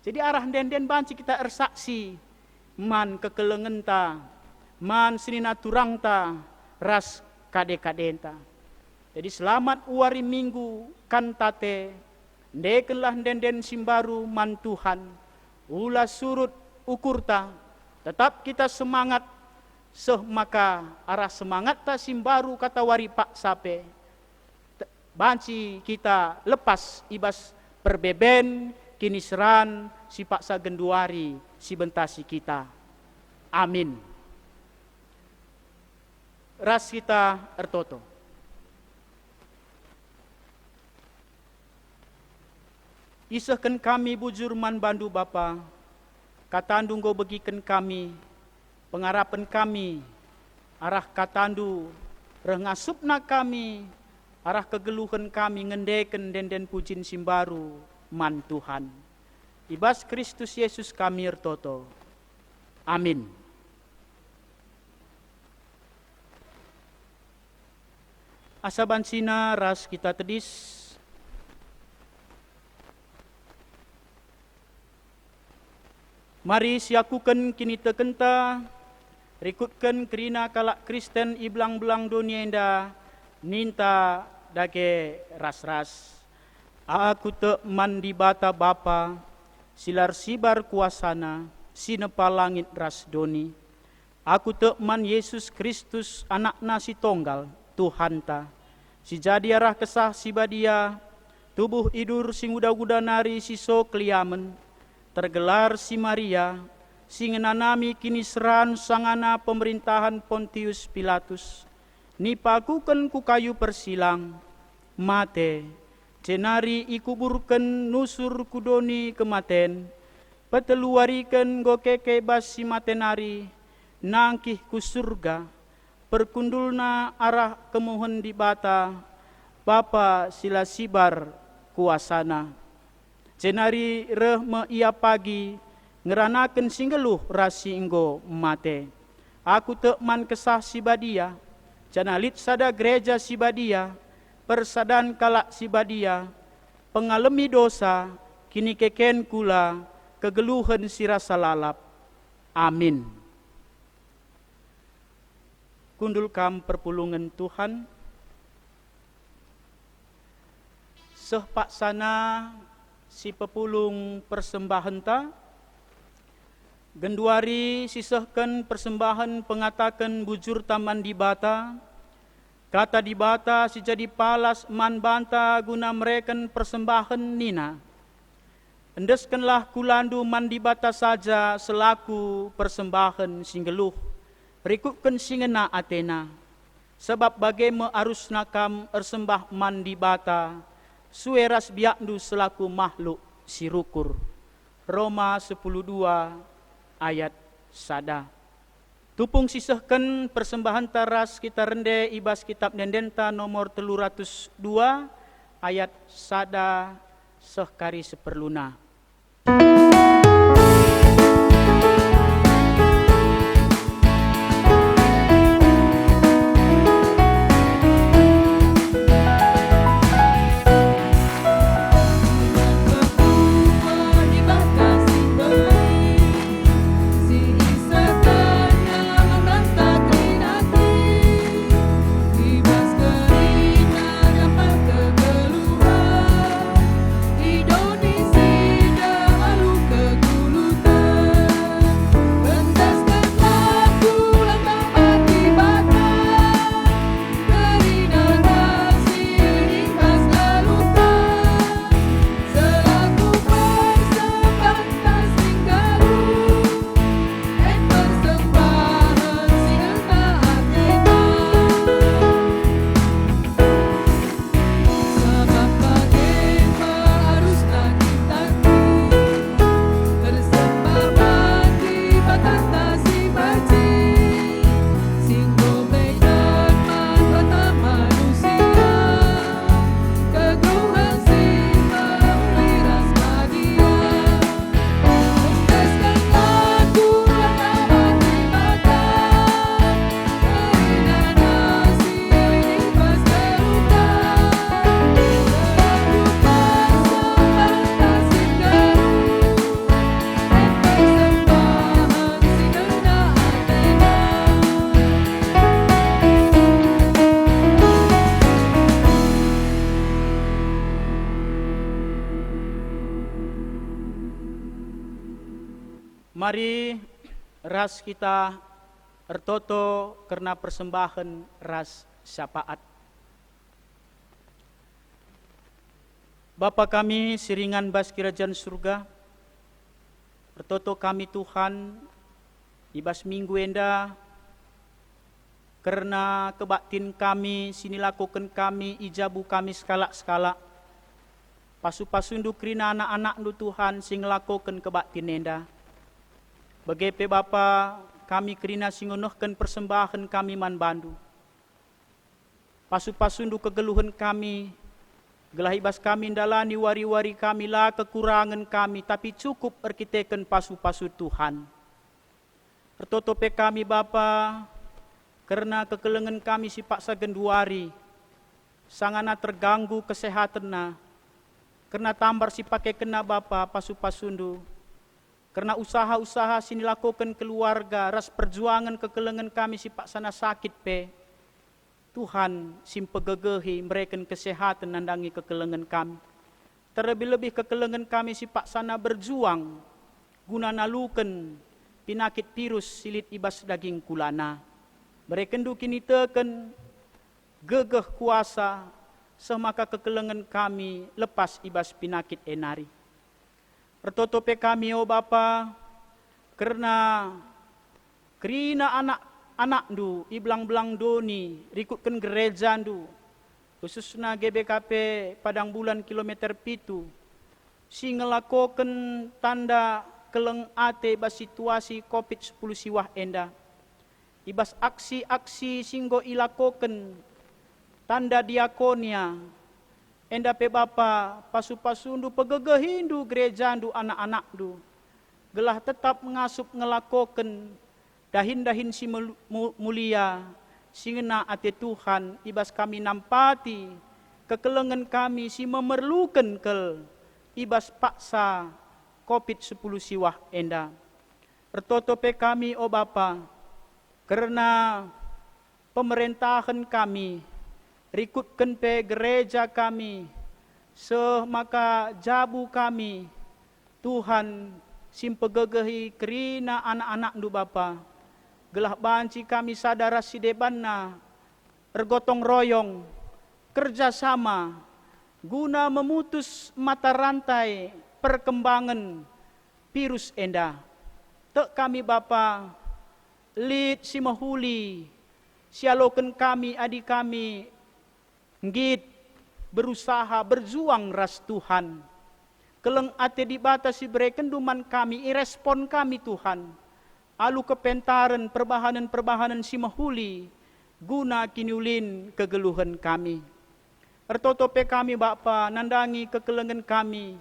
Jadi arah denden banci kita ersaksi. Man kekelengan ta, man sinina turang ta, ras kade-kadenta. Jadi selamat uari minggu kantate, ndekenlah denden simbaru man Tuhan, ulah surut ukur ta, tetap kita semangat maka arah semangat ta simbaru kata wari pak sape banci kita lepas ibas perbeben kini seran si paksa genduari si bentasi kita. Amin. Ras kita ertoto. Isahkan kami bujur man bandu Bapa, katandu go begikan kami, pengarapan kami, arah katandu, rengasupna kami, arah kegeluhan kami, ngendeken den pujin simbaru, man Tuhan. Ibas Kristus Yesus kami ertoto. Amin. Asaban sina ras kita tedis, mari siakukan kini tekenta, rikutkan kerina kalak Kristen iblang-belang dunia indah, ninta dage ras-ras. Aku te mandi bata Bapa, silar sibar kuasana, sinepa langit ras doni. Aku te man Yesus Kristus anakna si tonggal, Tuhan ta. Si jadi arah kesah si badia, tubuh idur si nguda-guda nari si so kliamen, tergelar si Maria, si ngenanami kini seran sangana pemerintahan Pontius Pilatus, nipakuken ku kayu persilang, mate, cenari ikuburken nusur kudoni kematen, peteluariken gokeke bas si matenari, nangkih ku surga, perkundulna arah kemohon di bata, Bapa sila sibar kuasana. Cenari reh me ia pagi, ngeranaken singgeluh rasi inggo mate. Aku te man kesah si badia, janalit sada gereja si badia, persadan kalak si badia, pengalami dosa, kini keken kula, kegeluhan si rasa lalap. Amin. Kundulkam perpulungan Tuhan, sehpak sana si pepulung persembahan ta, genduari sisahkan persembahan pengatakan bujur taman di bata, kata di bata si jadi palas man banta guna mereken persembahan nina. Endeskanlah kulandu man di bata saja selaku persembahan singgeluh. Rikutkan singena Athena, sebab bagai me arus nakam ersembah man di bata, sueras biakdu selaku makhluk sirukur. Roma 10:2 ayat sada. Tupung sisahkan persembahan taras kita rende ibas kitab dendenta nomor 302 ayat sada sehkari seperluna. Mari ras kita Ertoto karena persembahan ras syafaat. Bapa kami siringan bas kerajaan surga, ertoto kami Tuhan, ibas minggu enda, karena kebaktin kami, sini lakukan kami, ijabu kami skala-skala. Pasu-pasundu krina anak-anak nu Tuhan, sing lakukan kebaktin enda. Bagepe Bapa, kami krina singunuhkan persembahan kami man bandu. Pasu-pasundu kegeluhan kami, gelah ibas kami ndalani wari-wari kami lah kekurangan kami, tapi cukup erkiteken pasu-pasu Tuhan. Ertotope kami Bapa, karena kekelengan kami si paksa genduari, sangana terganggu kesehatanna, karena tambar si pakai kena Bapa pasu-pasundu, karena usaha-usaha sini lakukan keluarga, ras perjuangan kekelengan kami si paksana sakit pe, Tuhan simpegegehi mereken kesehatan nandangi kekelengan kami. Terlebih-lebih kekelengan kami si paksana berjuang, guna naluken pinakit virus silit ibas daging kulana. Mereka kini teken gegeh kuasa semaka kekelengan kami lepas ibas pinakit enari. Ertotope kami o Bapa, karena kerina anak-anak du iblang-belang doni rikutkan gereja du, khususnya GBKP Padang Bulan kilometer 7, si ngelakokan tanda keleng ate bas situasi COVID-10 siwah enda. Ibas aksi-aksi singgo ilakoken tanda diakonia enda pe Bapa pasu-pasundu pegegehindu gerejandu anak-anak du gelah tetap mengasup ngelakoken dahin-dahin si mulia singena ate Tuhan ibas kami nampati kekelengan kami si memerlukan kel ibas paksa COVID-10 siwah enda. Ertotope kami o Bapa, karena pemerintahan kami, rikutkan pe gereja kami, semaka jabu kami, Tuhan simpegegehi kerina anak-anak du Bapa, gelah banci kami sadara sidebanna, ergotong royong, kerjasama, guna memutus mata rantai perkembangan virus enda. Tek kami Bapa, lid si mahuli, sialoken kami adik kami, ngit berusaha berjuang ras Tuhan. Keleng ate dibatasi berekenduman kami, irespon kami Tuhan. Alu kepentaran perbahanan-perbahanan si mahuli, guna kiniulin kegeluhan kami. Ertotope kami Bapa, nandangi kekelengan kami,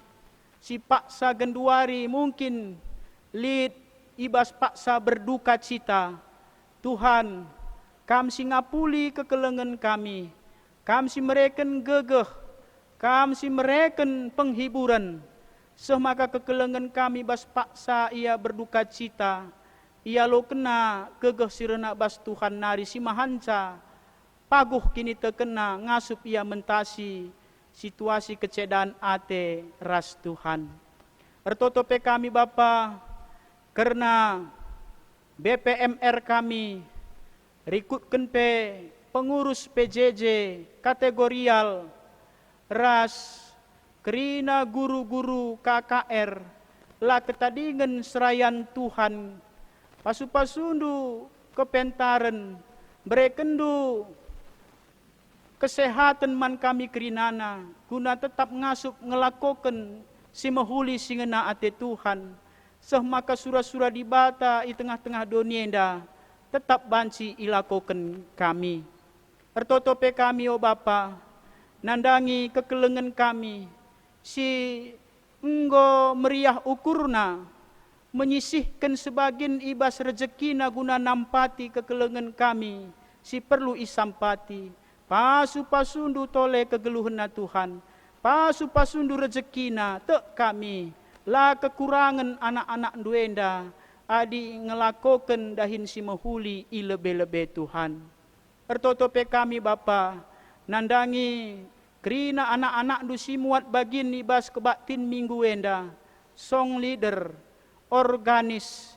si paksa genduari mungkin lid ibas paksa berduka cita. Tuhan, kami si ngapuli kekelengan kami, kami si mereken gegeh, kami si mereken penghiburan. Semaka kekelengan kami bas paksa ia berduka cita, ia lo kena gegeh sirena bas Tuhan nari si mahanca, paguh kini terkena ngasup ia mentasi situasi kecedaan ate ras Tuhan. Ertotope kami Bapa, karena BPMR kami rikutkan pe pengurus PJJ kategorial ras kerina guru-guru KKR lah ketadingen serayan Tuhan pasu-pasundu kepentaran berekendu kesehatan man kami kerinana guna tetap ngasup ngelakoken si mahuli singena ate Tuhan. Semaka surah-surah di bata di tengah-tengah donienda tetap banci ilakoken kami. Ertotope kami o Bapa, nandangi kekelengan kami, si enggo meriah ukurna, menyisihkan sebagian ibas rezekina guna nampati kekelengan kami, si perlu isampati, pasu-pasundu tole kegeluhna Tuhan, pasu-pasundu rezekina tek kami, lah kekurangan anak-anak duenda adi ngelakoken dahin si mahuli ilebe-lebe Tuhan. Ertotope kami Bapa, nandangi kerina anak-anak du si muat bagin ibas kebaktin minggu enda, song leader, organis,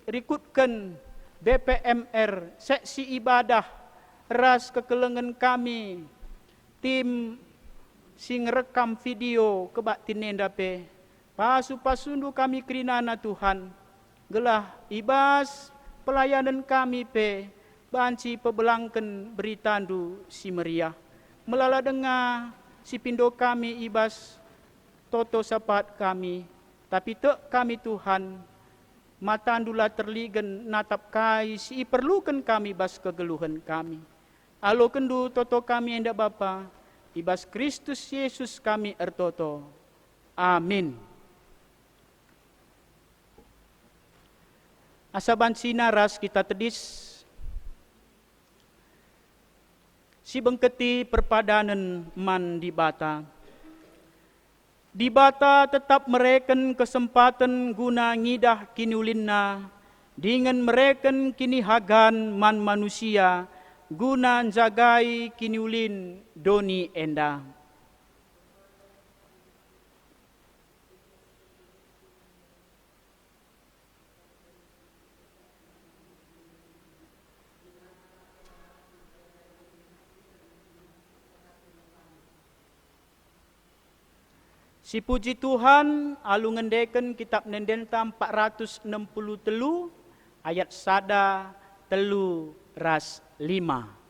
rikutkan BPMR, seksi ibadah, ras kekelengan kami, tim sing rekam video kebak tinenda pe, pasu-pasundu kami kerinana Tuhan, gelah ibas pelayanan kami pe, banci pebelangken beritandu si meriah, melala dengar si pindo kami ibas toto sapat kami, tapi tek kami Tuhan, matandula terligen natap kai si perlukan kami bas kegeluhan kami. Alo kendu toto kami endak Bapa, ibas Kristus Yesus kami ertoto. Amin. Asaban sinaras kita tedis si bengketi perpadanan man di bata. Di bata tetap mereken kesempatan guna ngidah kini ulinna, dengan mereken kini hagan man manusia, guna jagai kini ulin doni enda. Si puji Tuhan, alu ngendeken kitab Nendenta 463 ayat sada telu ras 5.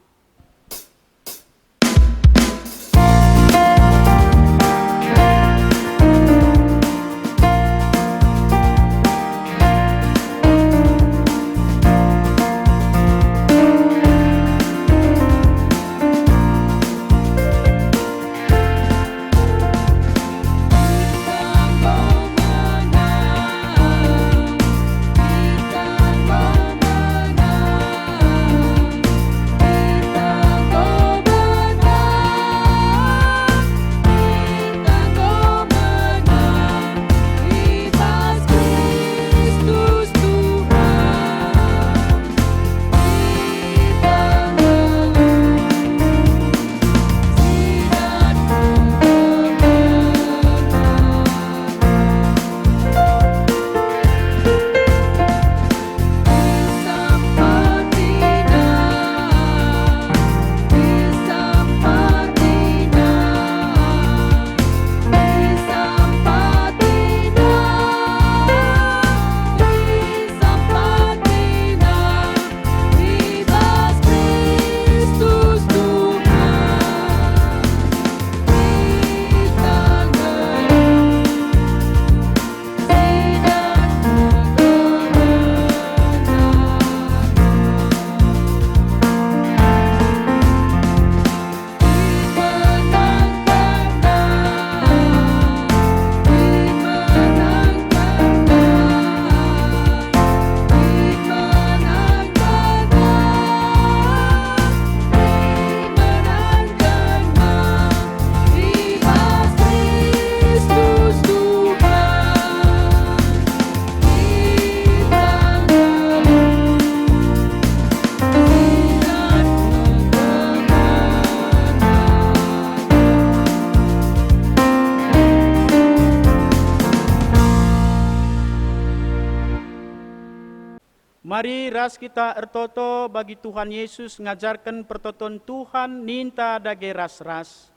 Mari ras kita ertoto bagi Tuhan Yesus ngajarkan pertoton Tuhan ninta dage ras-ras.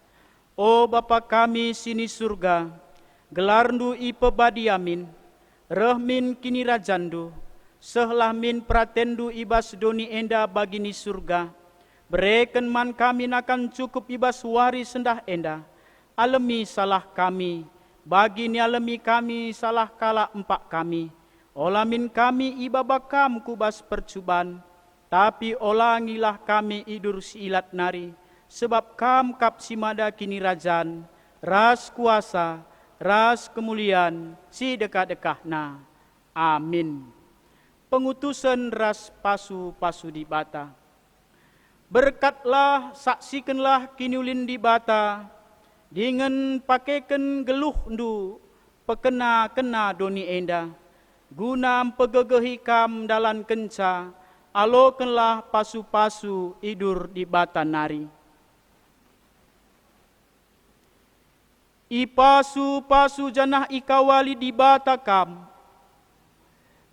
O Bapa kami sini surga, gelarndu ipe badiamin, rehmin kini rajandu, sehlah min pratendu ibas doni enda bagini surga. Bereken man kami nakan cukup ibas wari sendah enda, alemi salah kami, bagini alemi kami salah kala empak kami. Olamin kami ibabakam kubas percuban, tapi olangilah kami idur siilat nari, sebab kam kap simada kini rajan, ras kuasa, ras kemuliaan, si dekat-dekahna. Amin. Pengutusan ras pasu-pasu di bata. Berkatlah, saksikanlah kini ulin di bata, dengan pakaikan geluh ndu, pekena-kena doni enda, guna pegegehi kam dalan kenca, alokenlah pasu-pasu idur di bata nari. I pasu-pasu janah ikawali di bata kam,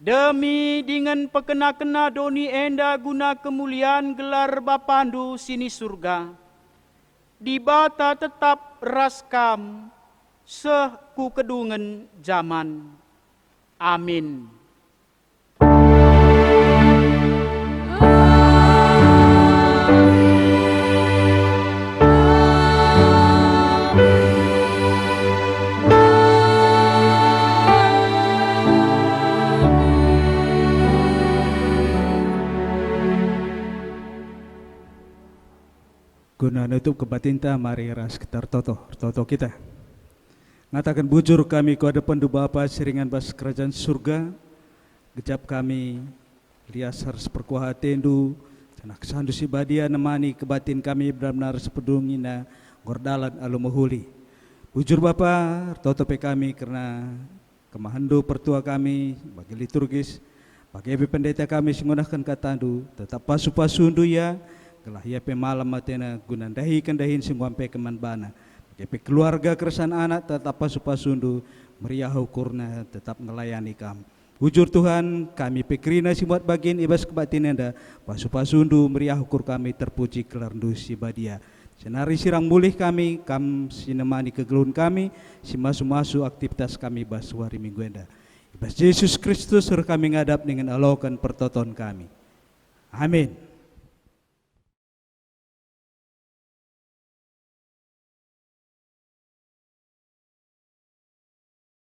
Demi dengan pekena-kena doni enda guna kemuliaan gelar Bapandu sini surga. Di bata tetap raskam seku kedungen zaman. Amin. Guna nutup kebatinta, mari ras kita toto kita. Ngatakan bujur kami ku hadapan du Bapa seringan bas kerajaan surga. Gejap kami lias harus perkuah tendu. Canak sandu si badia nemani kebatin kami benar-benar sepedungina gordalan alu mahuli. Bujur Bapa totope kami karena kemahandu pertua kami bagi liturgis. Bagi pendeta kami menggunakan katandu tetap pasu-pasundu ya. Gelah ia pe malam matena gunan dahi kendahin semua pe kemanbana. Pe keluarga keresan anak tetap pasu-pasundu meriah ukurna tetap ngelayani kam. Hujur Tuhan kami pekrina simuat bagian ibas kebatin enda pasu-pasundu meriah ukur kami terpuji kelarndu si badia. Senari sirang mulih kami kam sinemani kegelun kami si masu-masu aktivitas kami basuari minggu enda. Ibas Yesus Kristus suruh kami ngadap dengan alokan pertoton kami. Amin.